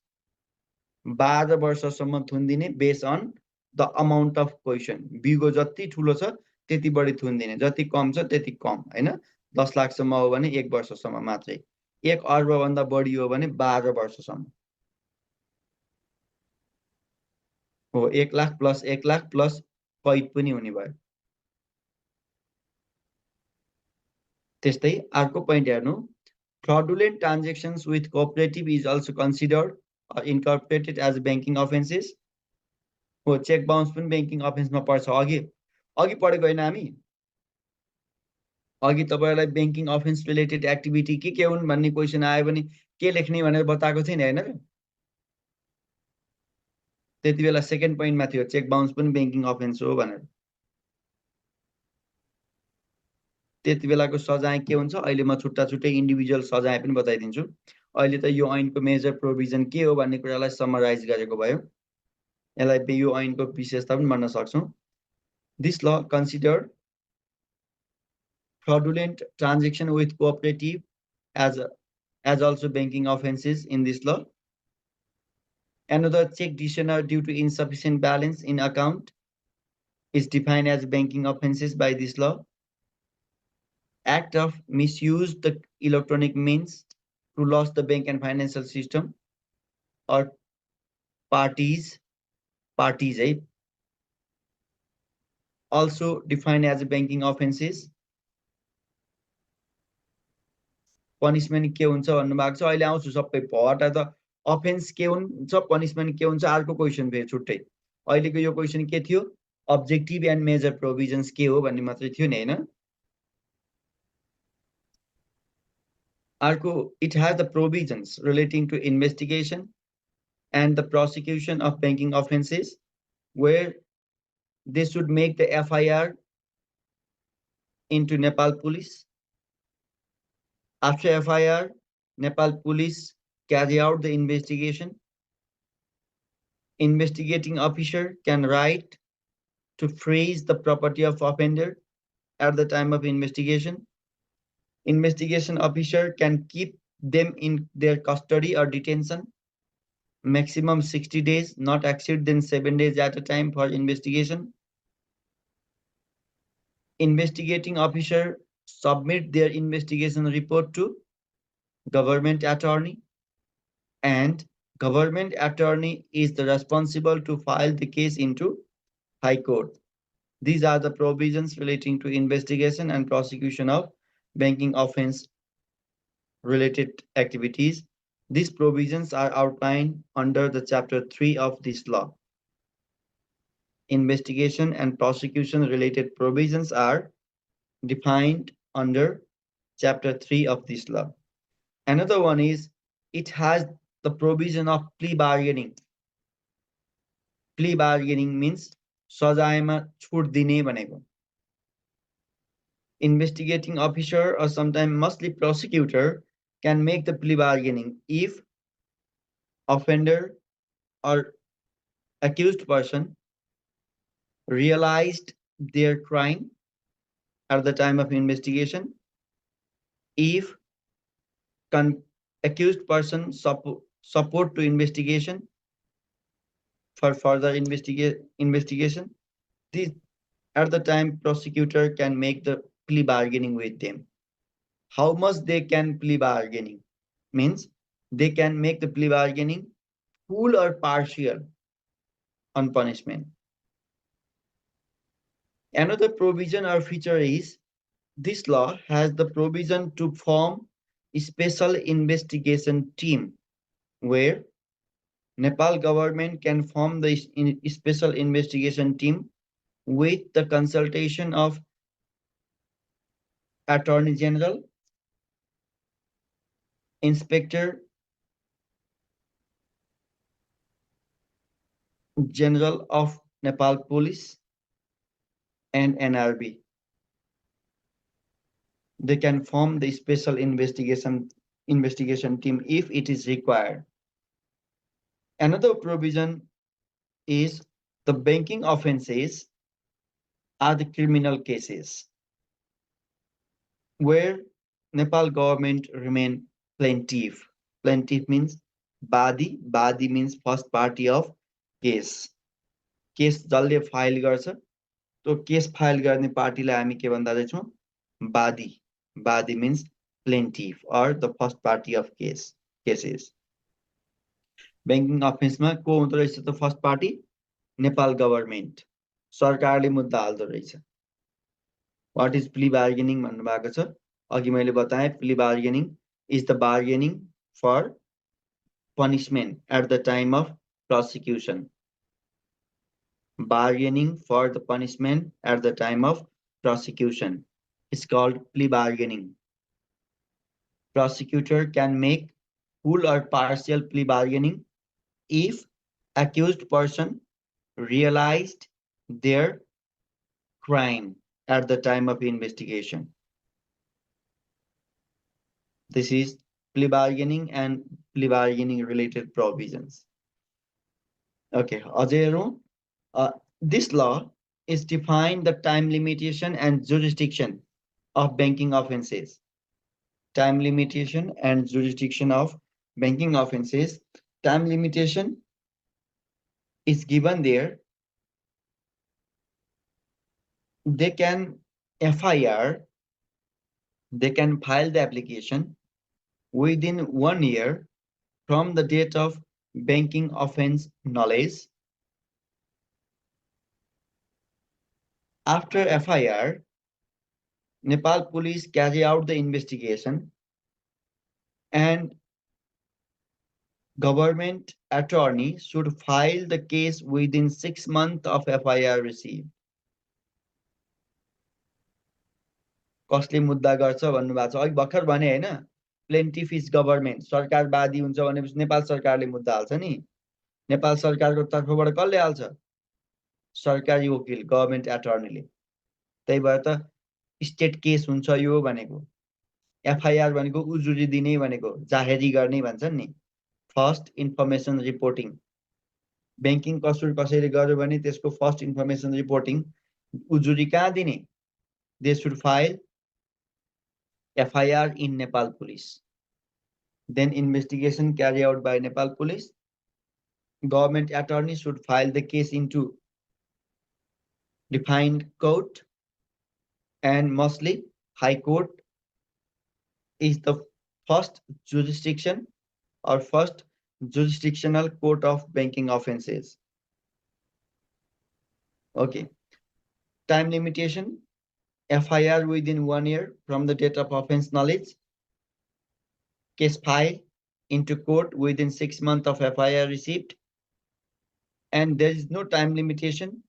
A: 12 वर्षसम्म थुनिदिने based on the amount of coercion. बिगो जति ठुलो छ त्यति बढी थुनिदिने, जति कम छ त्यति कम, हैन? 10 लाखसम्म हो भने 1 वर्षसम्म मात्रै, 1 अर्ब भन्दा बढी हो भने 12 वर्षसम्म हो। 1 लाख प्लस 1 लाख प्लस कैद पनि हुने भयो। त्यस्तै अर्को पोइन्ट हेर्नु, fraudulent transactions with cooperative is also considered or incorporated as banking offenses. हो, चेक बाउन्स पनि बैंकिङ अफेन्समा पर्छ। अघि पढेको हैन हामी? अघि तपाईहरुलाई बैंकिङ अफेन्स रिलेटेड एक्टिभिटी के हुन् भन्ने क्वेशन आयो भने के लेख्ने भनेर बताएको थिएन हैन र? त्यति बेला सेकेन्ड पोइन्टमा थियो चेक बाउन्स पनि बैंकिङ अफेन्स हो भनेर। त्यति बेलाको सजाय के हुन्छ अहिले म छुट्टा छुट्टै इन्डिभिजुअल सजाय पनि बताइदिन्छु। अहिले त यो ऐनको मेजर प्रोभिजन के हो भन्ने कुरालाई समराइज गरेको भयो। यसलाई यो ऐनको विशेषता पनि भन्न सक्छौं। दिस ल considered fraudulent transaction with cooperative as also banking offenses in this law. Another check dishonor due to insufficient balance in account is defined as banking offenses by this law. Act of misuse the electronic means to lose the bank and financial system or parties also defined as banking offenses. Punishment के हुन्छ भन्नु भएको छ। अहिले आउँछु सबै भटा त अफेन्स के हुन्छ, पनिशमेन्ट के हुन्छ, अर्को क्वेशन फेरि छुट्टै। अहिलेको यो क्वेशन के थियो, अब्जेक्टिभ एन्ड मेजर प्रोभिजन्स के हो भन्ने मात्रै थियो नि, हैन? अर्को, it has the provisions relating to investigation and the prosecution of banking offences where they should make the FIR into Nepal police. After FIR, Nepal police carry out the investigation. Investigating officer can write to freeze the property of offender at the time of investigation. Investigation officer can keep them in their custody or detention. Maximum 60 days, not exceed than 7 days at a time for investigation. Investigating officer submit their investigation report to government attorney, and government attorney is the responsible to file the case into High Court. These are the provisions relating to investigation and prosecution of banking offense related activities. These provisions are outlined under the chapter 3 of this law. investigation and prosecution related provisions are defined under Chapter 3 of this law. Another one is it has the provision of plea bargaining. Plea bargaining means सजायमा छुट दिने भनेको. Investigating officer or sometimes mostly prosecutor can make the plea bargaining if offender or accused person realized their crime at the time of investigation, if accused person support to investigation for further investigation, this at the time prosecutor can make the plea bargaining with them. How much they can plea bargaining means they can make the plea bargaining full or partial on punishment. Another provision or feature is this law has the provision to form a special investigation team where Nepal government can form the special investigation team with the consultation of Attorney General, Inspector General of Nepal Police, and NRB. They can form the special investigation team if it is required. Another provision is the banking offenses are the criminal cases where Nepal government remain plaintiff. Plaintiff means badi. Badi means first party of case. Case जसले file गर्छ त्यो case file गर्ने पार्टीलाई हामी के भन्दा रहेछौँ बादी. Badi means plaintiff or the first party of cases. Banking offense मा को हुँदो रहेछ त फर्स्ट पार्टी नेपाल गभर्नमेन्ट सरकारले मुद्दा हाल्दो रहेछ. What is plea bargaining भन्नु भएको छ अघि मैले बताएँ. Plea bargaining is the bargaining for punishment at the time of prosecution. Bargaining for the punishment at the time of prosecution is called plea bargaining. Prosecutor can make full or partial plea bargaining if accused person realized their crime at the time of investigation. This is plea bargaining and plea bargaining related provisions. Okay, this law is defined the time limitation and jurisdiction of banking offenses. Time limitation and jurisdiction of banking offenses. Time limitation is given there. They can FIR, they can file the application within 1 year from the date of banking offense knowledge. After FIR, Nepal police carry out the investigation and government attorney should file the case within 6 months of FIR received. कसले मुद्दा गर्छ भन्नु भएको छ अघि भर्खर भने हैन प्लेन्टिफ is government सरकारवादी हुन्छ भनेपछि नेपाल सरकारले मुद्दा हाल्छ नि. नेपाल सरकारको तर्फबाट कसले हाल्छ सरकारी वकिल गभर्नमेन्ट एटर्नीले. त्यही भएर त स्टेट केस हुन्छ यो भनेको. एफआईआर भनेको उजुरी दिने भनेको जाहेरी गर्ने भन्छन् नि. First information reporting. बैंकिङ कसुर कसैले गर्यो भने त्यसको फर्स्ट इन्फर्मेसन रिपोर्टिङ उजुरी कहाँ दिने. They should file FIR in Nepal police. Then investigation carried out by Nepal police. Government attorney should file the case into defined court, and mostly High Court is the first jurisdiction or first jurisdictional court of banking offenses. Okay. Time limitation. FIR within 1 year from the date of offense knowledge. Case file into court within 6 months of FIR received. And there is no time limitation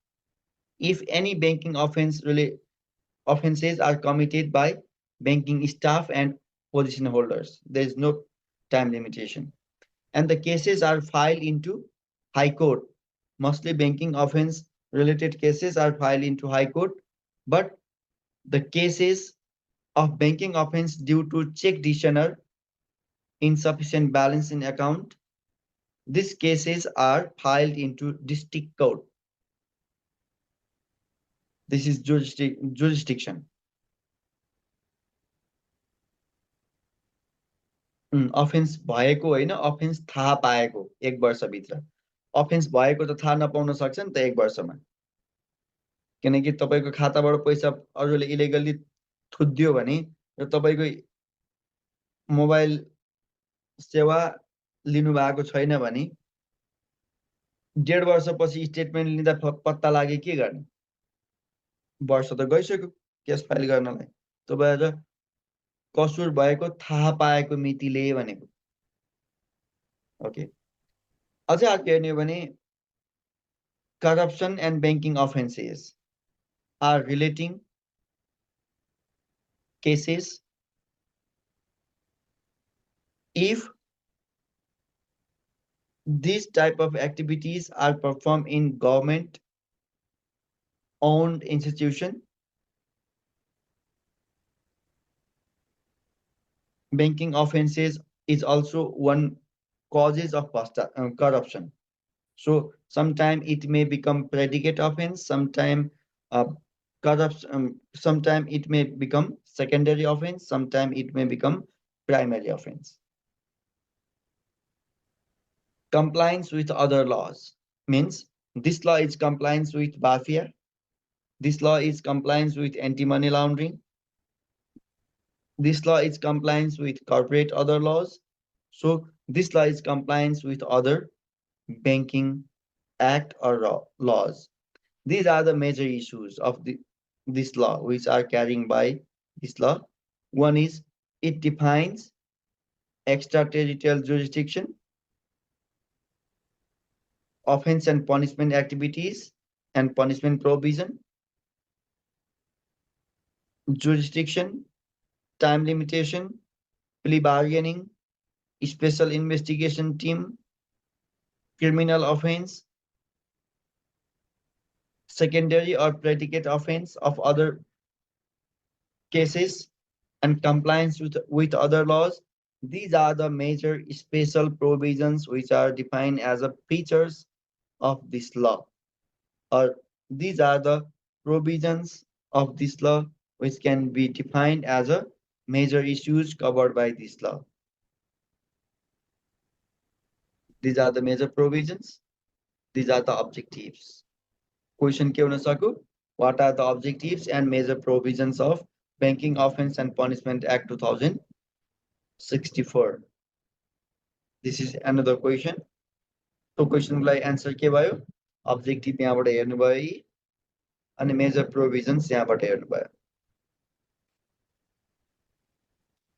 A: if any banking offenses are committed by banking staff and position holders. There is no time limitation. And the cases are filed into High Court. Mostly banking offense related cases are filed into High Court, but the cases of banking offense due to check dishonour, insufficient balance in account, these cases are filed into district court. This is jurisdiction. Offence भएको होइन, offence थाहा पाएको 1 वर्षभित्र। Offence भएको त थाहा नपाउन सक्छ नि त 1 वर्षमा, किनकि तपाईँको खाताबाट पैसा अरूले इलिगली थुदियो भने र तपाईँको मोबाइल सेवा लिनु भएको छैन भने 1.5 वर्षपछि स्टेटमेन्ट लिँदा पत्ता लागे के गर्ने? वर्ष त गइसक्यो केस फाइल गर्नलाई। त्यो भएर कसुर भएको थाहा पाएको मितिले भनेको। ओके, अझै अर्को हेर्ने हो भने corruption and banking offenses are relating cases if these type of activities are performed in government owned institution, banking offenses is also one causes of corruption. So sometime it may become predicate offense, sometime corruption, sometime it may become secondary offense, sometime it may become primary offense. Compliance with other laws means this law is compliance with BAFIA, this law is compliance with anti-money laundering, this law is compliance with corporate other laws. So this law is compliance with other banking act or laws. These are the major issues of this law which are carrying by this law. One is it defines extraterritorial jurisdiction, offense and punishment activities and punishment provision, jurisdiction, time limitation, plea bargaining, special investigation team, criminal offense, secondary or predicate offense of other cases, and compliance with other laws. These are the major special provisions which are defined as a features of this law, or these are the provisions of this law which can be defined as a major issues covered by this law. These are the major provisions. These are the objectives. Question के हुन सक्यो? What are the objectives and major provisions of Banking Offense and Punishment Act 2064? This is another question. So question lie answer के भयो? Objective यहाँबाट हेर्नुभयो यी, अनि major provisions यहाँबाट हेर्नुभयो।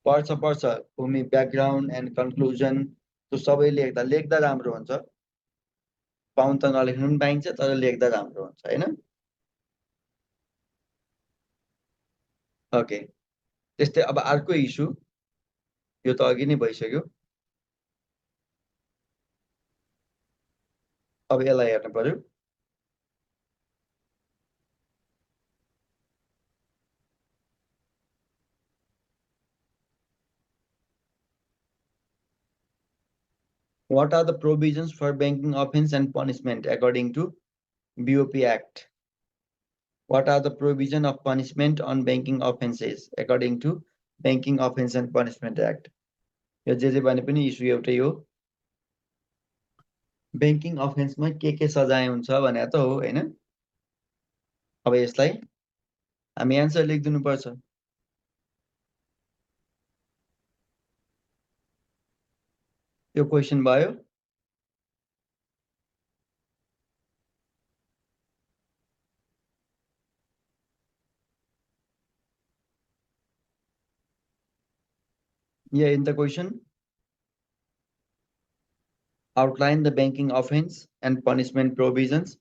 A: पर्छ भूमि background and conclusion तो सबै लेख्दा राम्रो हुन्छ। पाउन त नलेख्नु पनि पाइन्छ तर लेख्दा राम्रो हुन्छ हैन? ओके, त्यस्तै अब अर्को इस्यु, यो त अघि नै भइसक्यो। अब यसलाई हेर्नु पर्यो। What are the provisions for banking offense and punishment according to BOP Act? What are the provision of punishment on banking offenses according to Banking Offense and Punishment Act? यो जे भने पनि इस्यु एउटै हो। बैंकिङ अफेन्समा के सजाय हुन्छ भने त हो हैन? अब यसलाई हामी आन्सर लेखिदिनु पर्छ। यो क्वेशन भयो। Yeah, in the question, outline the banking offense and punishment provisions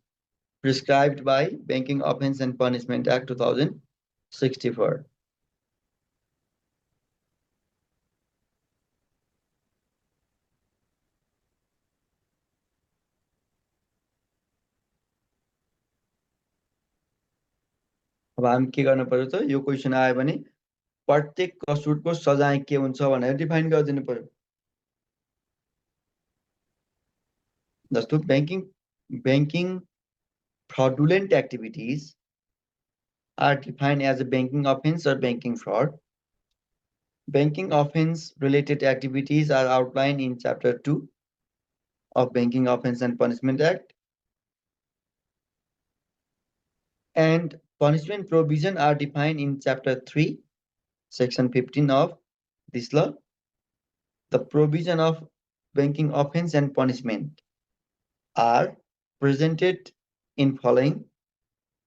A: prescribed by Banking Offence and Punishment Act 2064. अब हामी के गर्नु पर्यो त यो क्वेसन आयो भने प्रत्येक कसुरको सजाय के हुन्छ भनेर डिफाइन गरिदिनु पर्यो। जस्तो banking fraudulent activities are defined as a banking offense or banking fraud. Banking offense related activities are outlined in Chapter 2 of Banking Offense and Punishment Act. And punishment provision are defined in Chapter 3, Section 15 of this law. The provision of banking offense and punishment are presented in following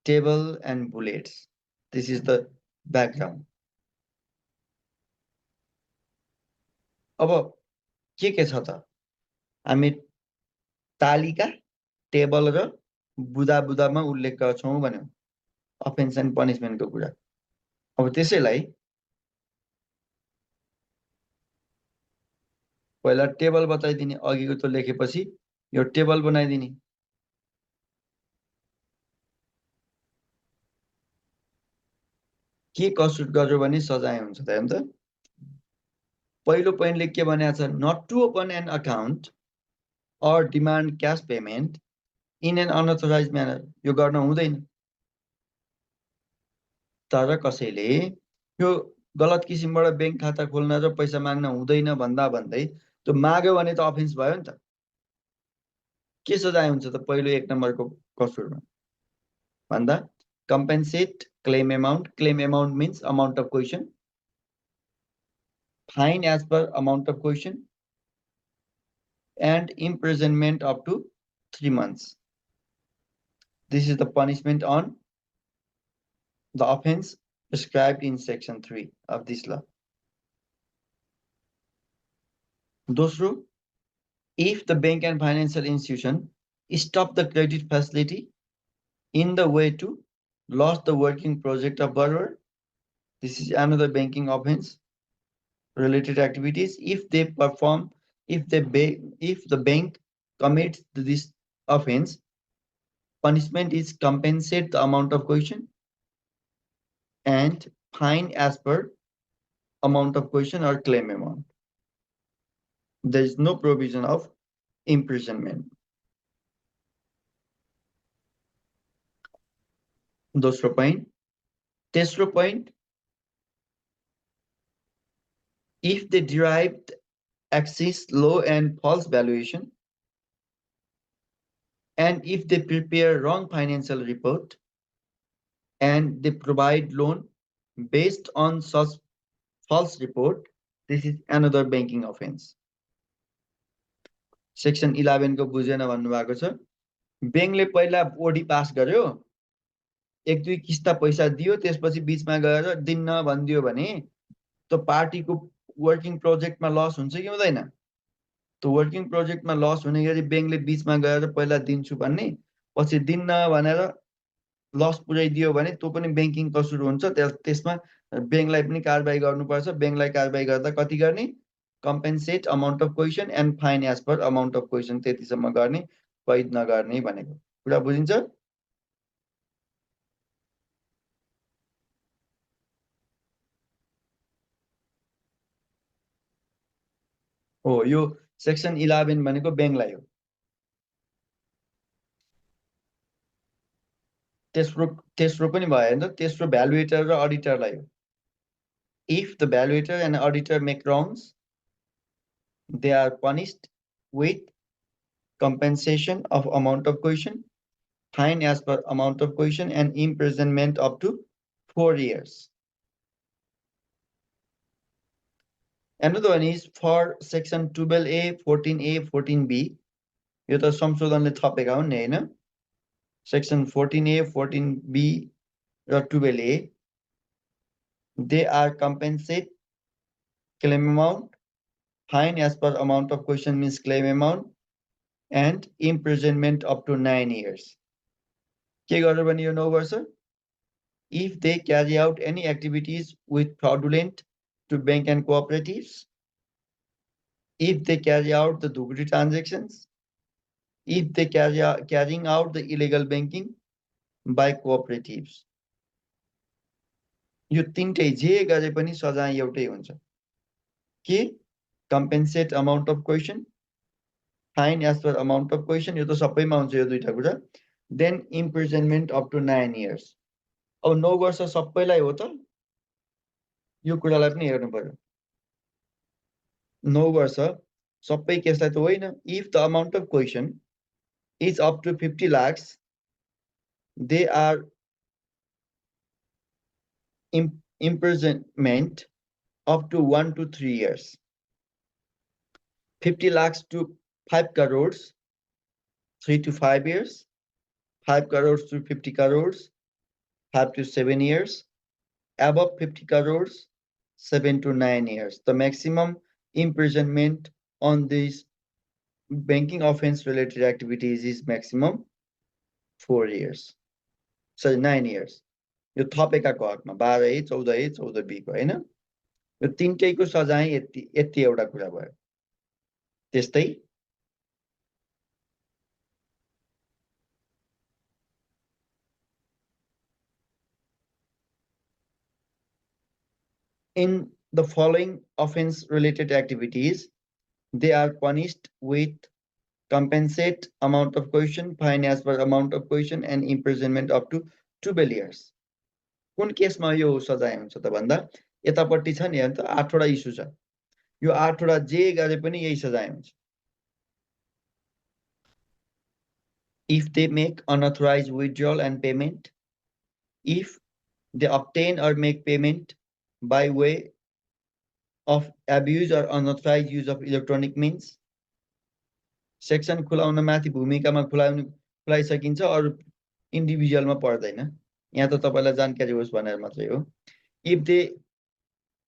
A: table and bullets. This is the background. अब के छ त हामी तालिका table र बुदामा उल्लेख गर्छौं भन्यो offence and पनिशमेन्टको कुरा। अब त्यसैलाई पहिला टेबल बताइदिने, अघिको त लेखेपछि यो टेबल बनाइदिने। के कसुर गर्यो भने सजाय हुन्छ त हेर्नु त। पहिलो पोइन्टले के भनेको छ, not to open an account or demand cash payment in an unauthorized manner, यो गर्न हुँदैन। तर कसैले यो गलत किसिमबाट बैंक खाता खोल्न र पैसा माग्न हुँदैन भन्दै त्यो माग्यो भने त अफेन्स भयो नि त। के सजाय हुन्छ त पहिलो 1 नम्बरको कसुरमा भन्दा compensate claim amount means amount of question, fine as per amount of question, and imprisonment up to 3 months. This is the punishment on the offense prescribed in Section 3 of this law. दोस्रो, if the bank and financial institution stop the credit facility in the way to lose the working project of borrower, this is another banking offense related activities. If the bank commits this offense, punishment is compensate the amount of question and fine as per amount of question or claim amount. There is no provision of imprisonment. दोस्रो point. तेस्रो point, if they derived excess, low and false valuation, and if they prepare wrong financial report and they provide loan based on such false report, this is another banking offense. Section 11 को बुझेन भन्नुभएको छ। बैंकले पहिला OD पास गर्यो, 1-2 किस्ता पैसा दियो, त्यसपछि बीचमा गएर दिन्न भनिदियो भने त्यो पार्टीको वर्किङ प्रोजेक्टमा लस हुन्छ कि हुँदैन? त्यो वर्किङ प्रोजेक्टमा लस हुने गरी बैंकले बीचमा गएर पहिला दिन्छु भन्ने, पछि दिन्न भनेर लस पुर्याइदियो भने त्यो पनि बैंकिङ कसुर हुन्छ। त्यसमा बैंकलाई पनि कारबाही गर्नुपर्छ। बैंकलाई कारबाही गर्दा कति गर्ने? compensate amount of question and fine as per amount of question, त्यतिसम्म गर्ने, कैद नगर्ने भनेको कुरा बुझिन्छ? हो, यो सेक्सन 11 भनेको बैंकलाई हो। तेस्रो पनि भयो हैन त, तेस्रो भ्यालुएटर र अडिटरलाई हो। If the valuator and auditor make wrongs, they are punished with compensation of amount of question, fine as per amount of question, and imprisonment up to 4 years. Another one is for section 12A, 14A, 14B. यो त संशोधनले थपेका हुन् नि हैन? Section 14A, 14B raw 12A, they are compensate claim amount, fine as per amount of question means claim amount, and imprisonment up to 9 years. के गर्यो भने यो 9 वर्ष if they carry out any activities with fraudulent to bank and cooperatives, if they carry out the dhugri transactions, if they carrying out the illegal banking by cooperatives. यो तीनटै जे गरे पनि सजाय एउटै हुन्छ के compensate amount of question, fine as per amount of question, यो त सबैमा हुन्छ यो दुईटा कुरा, then imprisonment up to 9 years. अब 9 वर्ष सबैलाई हो त यो कुरालाई पनि हेर्नु पर्यो 9 वर्ष सबै केसलाई त होइन if the amount of question is up to 50 lakhs they are imprisonment up to 1 to 3 years 50 lakhs to 5 crores 3 to 5 years 5 crores to 50 crores 5 to 7 years above 50 crores 7 to 9 years. The maximum imprisonment on these banking offense related activities is maximum 4 years. Sorry, 9 years. यो थपेकाको हकमा 12A 14A 14B को हैन यो तीनटैको सजाय यति एउटा कुरा भयो त्यस्तै in the following offense related activities they are punished with compensate amount of question, fine as per amount of question and imprisonment up to 12 years. कुन केसमा यो सजाय हुन्छ त भन्दा यतापट्टि छ नि हेर्नु त 8 वटा इस्यु छ यो 8 वटा जे गरे पनि यही सजाय हुन्छ if they make unauthorized withdrawal and payment if they obtain or make payment by way of abuse or unauthorized use of electronic means section खुलाउन माथि भूमिकामा खुलाइसकिन्छ अरु इन्डिभिजुअलमा पर्दैन यहाँ त तपाईलाई जानकारी होस् भनेर मात्रै हो if they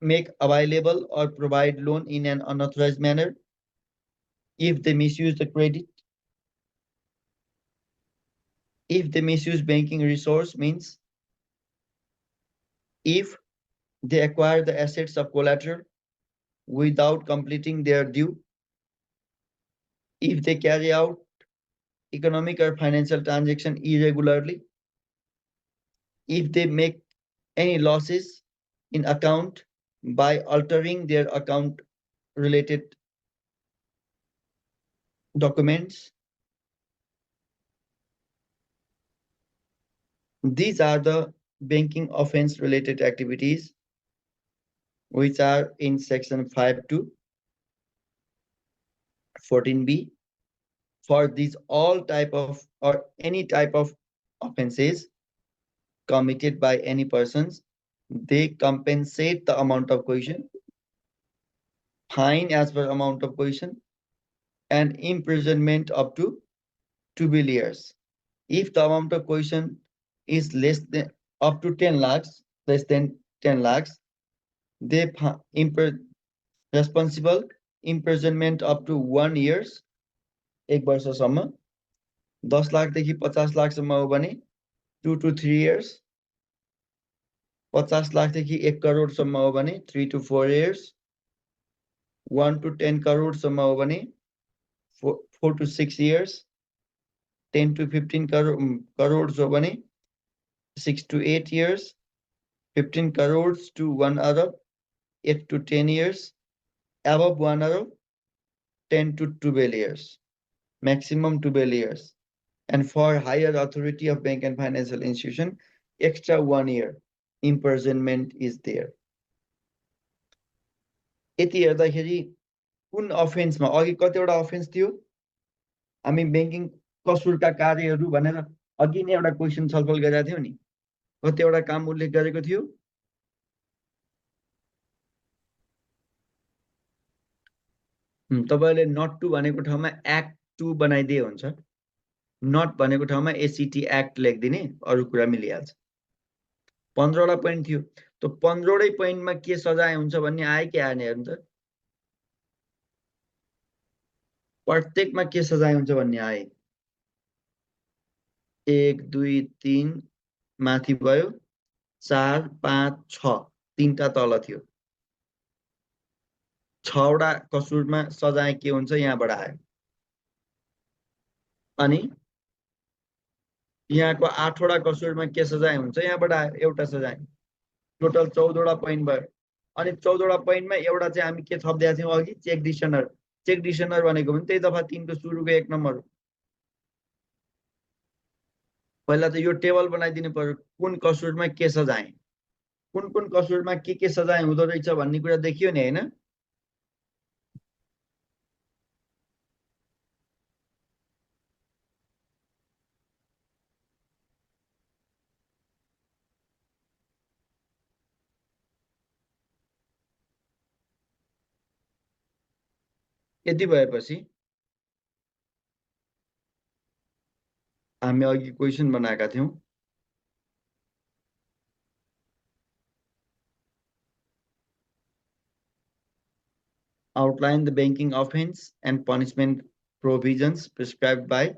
A: make available or provide loan in an unauthorized manner if they misuse the credit if they misuse banking resource means if they acquire the assets of collateral without completing their due if they carry out economic or financial transaction irregularly if they make any losses in account by altering their account related documents these are the banking offense related activities which are in section 5 to 14B for these all type of or any type of offenses committed by any persons they compensate the amount of coercion fine as per amount of coercion and imprisonment up to 12 years if the amount of coercion is less than up to 10 lakhs less than 10 lakhs they responsible imprisonment up to 1 years 1 वर्षसम्म 10 लाखदेखि 50 लाखसम्म हो भने 2 to 3 years 50 लाखदेखि 1 करोडसम्म हो भने 3 to 4 years 1 to 10 करोडसम्म हो भने 4 to 6 years 10 to 15 crores हो भने 6 to 8 years 15 crores to 1 arab 8 to 10 years above 1 arab 10 to 12 years maximum 12 years and for higher authority of bank and financial institution extra 1 year imprisonment is there यति हेर्दाखेरि कुन अफेन्समा अघि कतिवटा offence थियो हामी banking कसुरका कार्यहरू भनेर अघि नै एउटा क्वेशन छलफल गरेका थियौ नि कतिवटा काम उल्लेख गरेको थियो तपाईले नट टु भनेको ठाउँमा एक्ट टु बनाइदिए हुन्छ नट भनेको ठाउँमा एसीटी एक्ट लेख्दिने अरु कुरा मिलिहाल्छ 15 वटा पोइन्ट थियो त 15 वटै पोइन्टमा के सजाय हुन्छ भन्ने आयो कि आएन हेर्नु त प्रत्येकमा के सजाय हुन्छ भन्ने आयो 1 2 3 माथि भयो 4 5 6 तीनटा तल थियो 6 वटा कसुरमा सजाय के हुन्छ यहाँबाट आयो अनि यहाँको 8 वटा कसुरमा के सजाय हुन्छ यहाँबाट आयो एउटा सजाय टोटल 14 वटा पोइन्ट भयो अनि 14 वटा पोइन्टमा एउटा चाहिँ हामी के थप्दिया थियौं अघि चेक डिक्सनर भनेको पनि त्यही दफा 3 को सुरुको 1 नम्बर हो पहिला त यो टेबल बनाइदिनु पर्यो कुन कसुरमा के सजाय कुन कसुरमा के सजाय हुँदो रहेछ भन्ने कुरा देखियो नि हैन यति भएपछि हामी अघि क्वेशन बनाएका थियौं outline the banking offense and punishment provisions prescribed by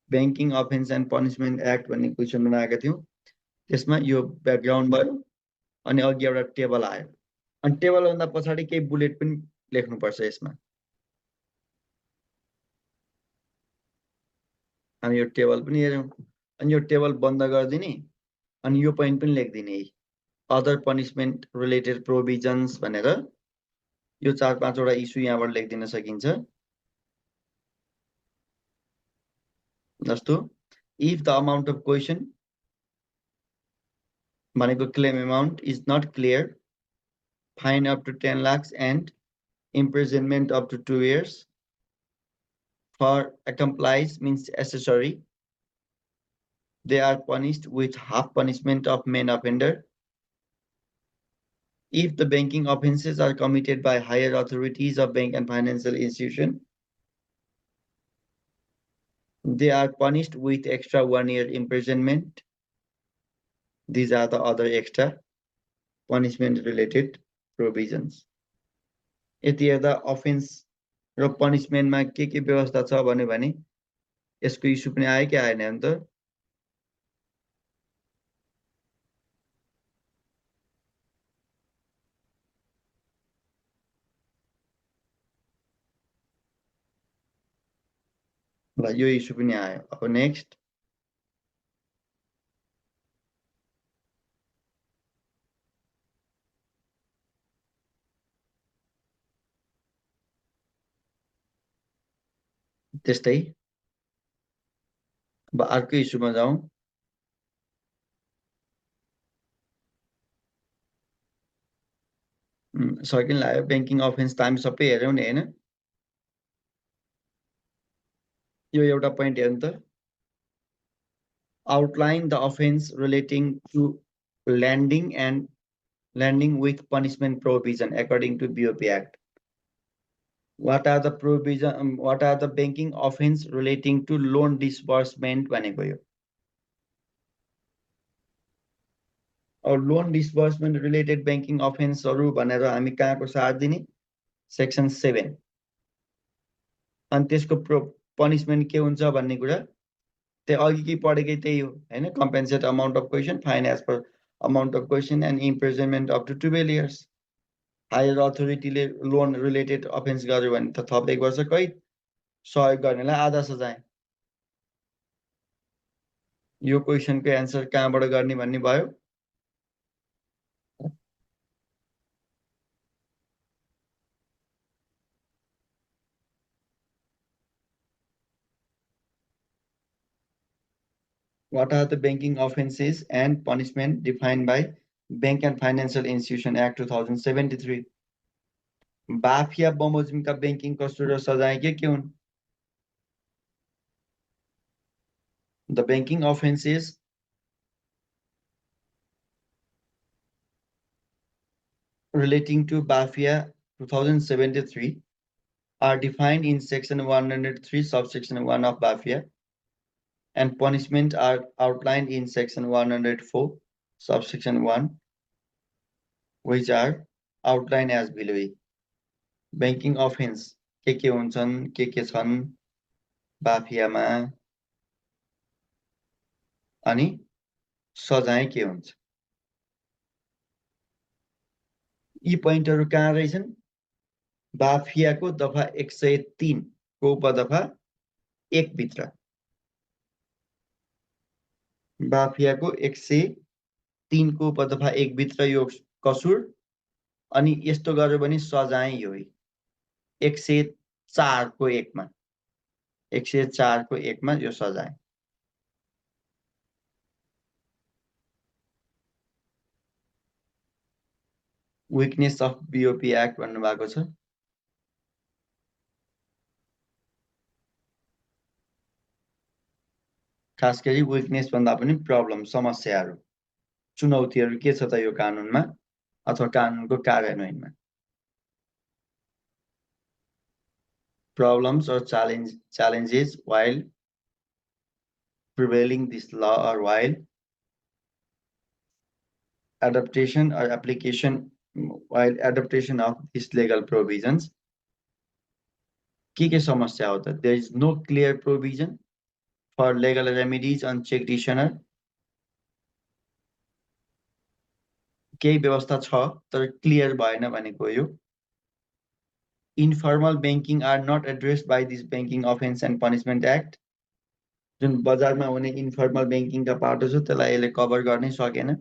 A: Banking Offense and Punishment Act भन्ने क्वेशन बनाएका थियौं त्यसमा यो ब्याकग्राउन्ड भयो अनि अघि एउटा टेबल आयो अनि टेबल भन्दा पछाडी केही बुलेट पनि लेख्नु पर्छ यसमा हामी यो टेबल पनि हेर्यौं अनि यो टेबल बन्द गर्दिने अनि यो पोइन्ट पनि लेख्दिने अदर पनिशमेन्ट रिलेटेड प्रोभिजन्स भनेर यो 4-5 वटा इस्यु यहाँबाट लेख्दिन सकिन्छ जस्तो if the amount of question भनेको claim amount is not clear fine up to 10 lakhs and imprisonment up to 2 years for accomplice means accessory they are punished with half punishment of main offender if the banking offenses are committed by higher authorities of bank and financial institution they are punished with extra 1 year imprisonment these are the other extra punishment related provisions यति हेर्दा offence र पनिशमेन्टमा के व्यवस्था छ भन्यो भने यसको issue पनि आयो कि आएन नि त ल यो इस्यु पनि आयो अब नेक्स्ट त्यस्तै अब अर्को इस्युमा जाउँ सकिन लाग्यो बैंकिङ अफेन्स त हामी सबै हेर्यौं नि हैन यो एउटा पोइन्ट हेर्नु त outline the offense relating to lending with punishment provision according to BOP Act what are the banking offense relating to loan disbursement भनेको यो अब लोन डिस्बर्समेन्ट रिलेटेड बैंकिङ अफेन्सहरु भनेर हामी कहाँको साथ दिने सेक्सन 7 अनि त्यसको पनिशमेन्ट के हुन्छ भन्ने कुरा त्यही अघि कि पढेकै त्यही हो हैन compensate amount of question fine as per amount of question and imprisonment up to 12 years higher अथोरिटीले लोन रिलेटेड अफेन्स गर्यो भने त थप 1 वर्ष कैद सहयोग गर्नेलाई आधा सजाय यो क्वेशनको एन्सर कहाँबाट गर्ने भन्ने भयो What are the banking offenses and punishment defined by Bank and Financial Institution Act 2073? बाफिया बमोजिमका banking कसुर र सजाय के हुन् The banking offenses relating to BAFIA 2073 are defined in section 103 subsection 1 of BAFIA and punishment are outlined in section 104 subsection 1 which are outlined as below banking offense के हुन्छन् के छन् बाफियामा अनि सजाय के हुन्छ? यी पोइन्टहरु कहाँ रहेछन्? बाफियाको दफा 103 को उपदफा 1 भित्र। बाफियाको 103 को उपदफा 1 भित्र यो कसुर, अनि यस्तो गर्यो भने सजाय यो 104 को 1 मा, 104 को 1 मा यो सजाय। विकनेस अफ बीओपी एक्ट भन्नु भएको छ। खास गरी विकनेस भन्दा पनि प्रब्लम, समस्याहरू, चुनौतीहरू के छ त यो कानुनमा अथवा कानुनको कार्यान्वयनमा? Problems or challenges while prevailing this law or while adaptation or application while adaptation of these legal provisions. के समस्या हो त? There is no clear provision for legal remedies on practitioner. केही व्यवस्था छ तर क्लियर भएन भनेको यो। Informal banking are not addressed by this Banking Offence and Punishment Act. जुन बजारमा हुने इन्फर्मल बैंकिङ का पाटो छ त्यसलाई यसले कभर गर्नै सकेन।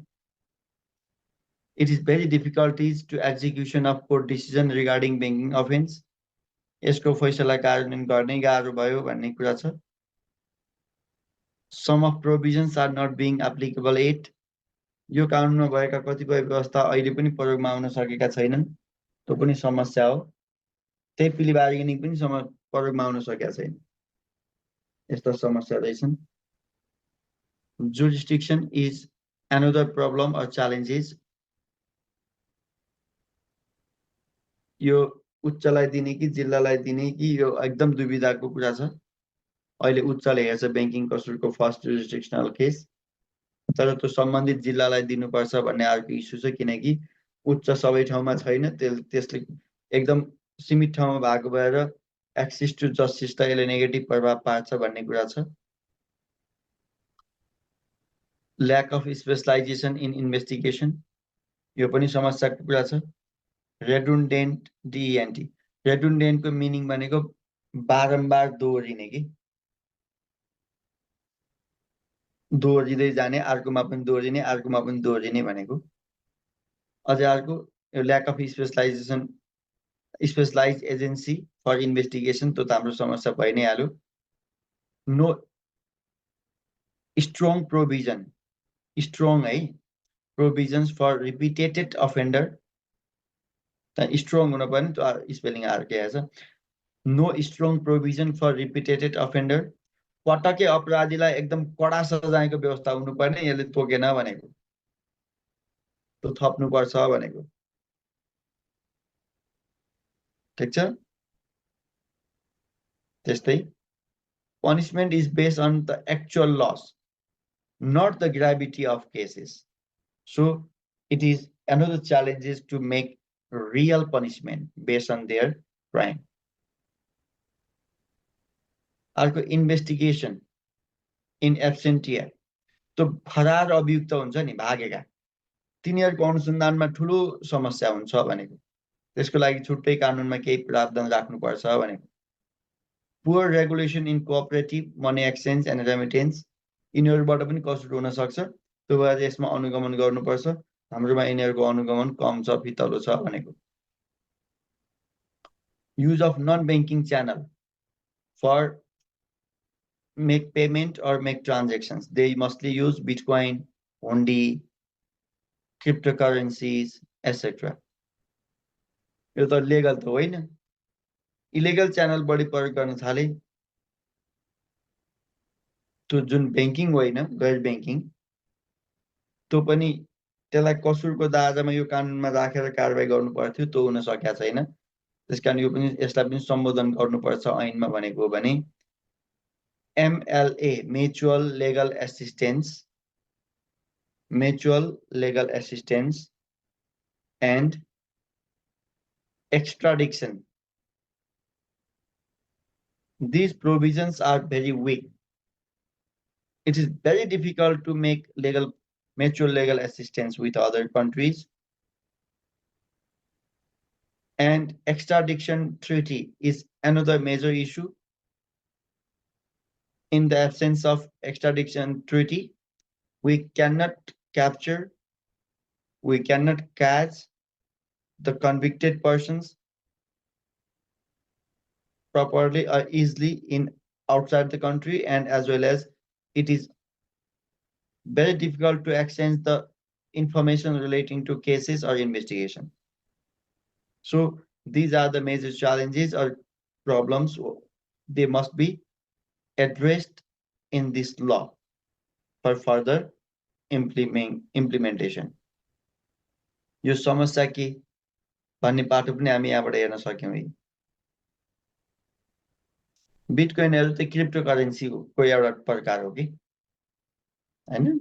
A: It is very difficulties to execution of court decision regarding banking offence. यसको फैसला कार्यान्वयन गर्नै गाह्रो भयो भन्ने कुरा छ। Some of provisions are not being applicable yet. यो कानुनमा भएका कतिपय व्यवस्था अहिले पनि प्रयोगमा आउन सकेका छैनन्, त्यो पनि समस्या हो। त्यही प्ली बार्गेनिङ पनि प्रयोगमा आउन सकेका छैन, यस्ता समस्या रहेछन्। Jurisdiction is another problem or challenges. यो उच्चलाई दिने कि जिल्लालाई दिने कि यो एकदम दुविधाको कुरा छ। अहिले उच्चले हेर्छ बैंकिङ कसुरको फर्स्ट जुरिस्डिक्सनल केस, तर त्यो सम्बन्धित जिल्लालाई दिनुपर्छ भन्ने अर्को इस्यु छ, किनकि उच्च सबै ठाउँमा छैन, त्यसले एकदम सीमित ठाउँमा भएको भएर एक्सेस टु जस्टिस त यसले नेगेटिभ प्रभाव पार्छ भन्ने कुरा छ। ल्याक अफ स्पेशलाइजेसन इन इन्भेस्टिगेसन, यो पनि समस्याको कुरा छ। रेडुन्डेन्ट, डिएनटी, रेडुन्डेन्टको मिनिङ भनेको बारम्बार दोहोरिने कि दोहोरिँदै जाने, अर्कोमा पनि दोहोरिने, अर्कोमा पनि दोहोरिने भनेको। अझै अर्को lack of specialization, specialize agency for investigation, त्यो त हाम्रो समस्या भइ नै हाल्यो। नो स्ट्रङ प्रोभिजन, स्ट्रङ है प्रोभिजन्स फर रिपिटेटेड अफेन्डर, त स्ट्रङ हुन पर्ने, त्यो स्पेलिङ अर्कै आएछ। No strong provision for repeated offender, पटके अपराधीलाई एकदम कडा सजायको व्यवस्था हुनुपर्ने, यसले तोकेन भनेको, त्यो थप्नुपर्छ भनेको। ठिक छ। त्यस्तै punishment is based on the actual loss, not the gravity of cases. So it is another challenge is to make real punishment based on their crime. अर्को इन्भेस्टिगेसन इन एब्सेन्टिया, त्यो फरार अभियुक्त हुन्छ नि, भागेका, तिनीहरूको अनुसन्धानमा ठुलो समस्या हुन्छ भनेको, त्यसको लागि छुट्टै कानुनमा केही प्रावधान राख्नुपर्छ भनेको। Poor regulation in cooperative money exchange and remittance, यिनीहरूबाट पनि कसुर हुन सक्छ, त्यो भएर यसमा अनुगमन गर्नुपर्छ। हाम्रोमा यिनीहरूको अनुगमन कम छ, फितलो छ भनेको। Use of non banking channel for make payment or make transactions, they mostly use Bitcoin, Hundi, cryptocurrencies, etc. यो त लेगल त होइन, इलिगल च्यानल बढी प्रयोग गर्न थाले। त्यो जुन ब्याङ्किङ होइन, गैर ब्याङ्किङ, त्यो पनि त्यसलाई कसुरको दायरामा यो कानुनमा राखेर कारबाही गर्नु पर्थ्यो, त्यो हुन सकेको छैन। त्यसकारण यो पनि यसलाई पनि सम्बोधन गर्नुपर्छ ऐनमा भनेको हो भने। MLA, mutual legal assistance, mutual legal assistance and extradition. These provisions are very weak. It is very difficult to make mutual legal assistance with other countries. And extradition treaty is another major issue. In the absence of extradition treaty, we cannot capture, we cannot catch the convicted persons properly or easily in outside the country, and as well as it is very difficult to exchange the information relating to cases or investigation. So these are the major challenges or problems. They must be addressed in this law for further implementation. यो समस्या के भन्ने पाटो पनि हामी यहाँबाट हेर्न सक्यौँ है। बिटकोइनहरु चाहिँ क्रिप्टो करेन्सीको एउटा प्रकार हो कि हैन,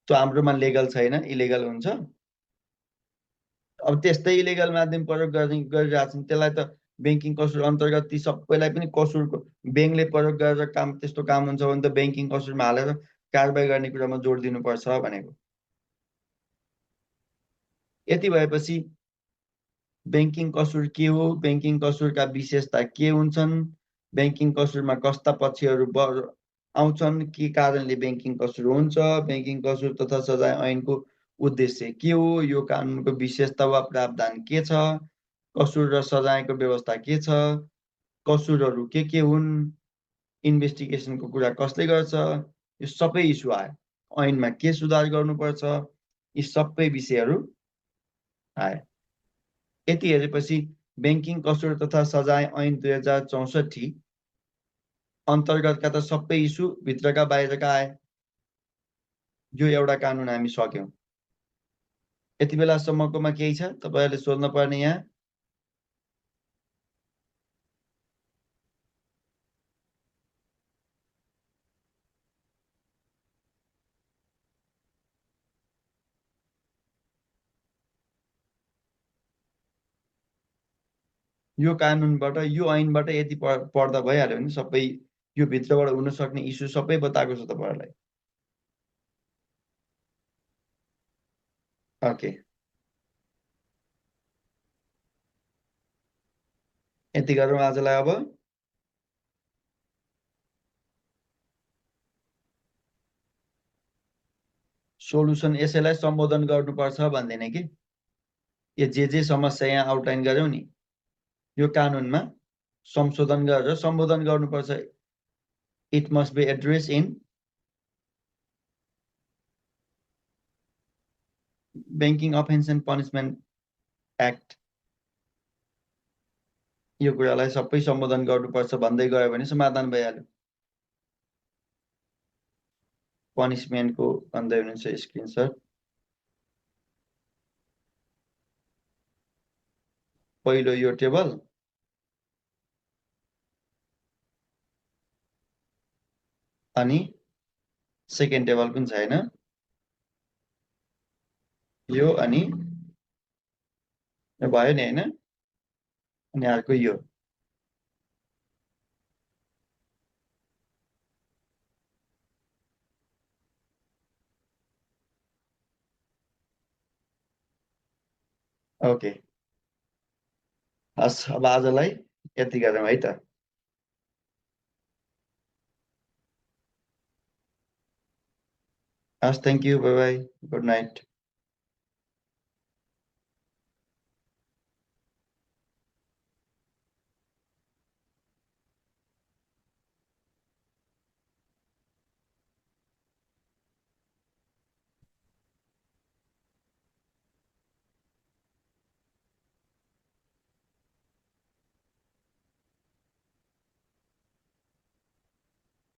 A: त्यो हाम्रोमा लेगल छैन, इलिगल हुन्छ। अब त्यस्तै इलिगल माध्यम प्रयोग गरिरहेका छन्, त्यसलाई त बैंकिङ कसुर अन्तर्गत ती सबैलाई पनि कसुरको बैंकले प्रयोग गरेर काम त्यस्तो काम हुन्छ भने त बैंकिङ कसुरमा हालेर कारबाही गर्ने कुरामा जोड दिनुपर्छ भनेको। यति भएपछि बैंकिङ कसुर के हो, बैंकिङ कसुरका विशेषता के हुन्छन्, बैंकिङ कसुरमा कस्ता पक्षहरू आउँछन्, के कारणले बैंकिङ कसुर हुन्छ, बैंकिङ कसुर तथा सजाय ऐनको उद्देश्य के हो, यो कानुनको विशेषता वा प्रावधान के छ, कसुर र सजायको व्यवस्था के छ, कसुरहरू के हुन्, इन्भेस्टिगेसनको कुरा कसले गर्छ, यो सबै इस्यु आयो। ऐनमा के सुधार गर्नुपर्छ, यी सबै विषयहरू आए। यति हेरेपछि बैंकिङ कसुर तथा सजाय ऐन 2064 अन्तर्गतका त सबै इस्यु भित्रका बाहिरका आए। यो एउटा कानुन हामी सक्यौं। यति बेलासम्मकोमा केही छ तपाईहरुले सोध्न पर्ने यहाँ? यो कानुनबाट, यो ऐनबाट यति पढ्दा भइहाल्यो भने सबै यो भित्रबाट हुन सक्ने इस्यु सबै बताएको छ तपाईहरुलाई। ओके, यति गरौँ आजलाई। अब सोलुसन यसैलाई सम्बोधन गर्नुपर्छ भन्दैन कि, यो जे समस्या यहाँ आउटलाइन गर्यौ नि यो कानुनमा संशोधन गरेर सम्बोधन गर्नुपर्छ। It must be address in banking offence and punishment act. यो कुरालाई सबै सम्बोधन गर्नुपर्छ भन्दै गयो भने समाधान भइहाल्यो। पनिशमेन्टको भन्दै हुनुहुन्छ स्क्रिनशट। पहिलो यो टेबल, अनि सेकेन्ड टेबल पनि छैन, यो अनि यो भयो नि हैन, अनि अर्को यो। ओके, हस् अब आजलाई यति गरौँ है त। हस्, thank you, bye bye, good night.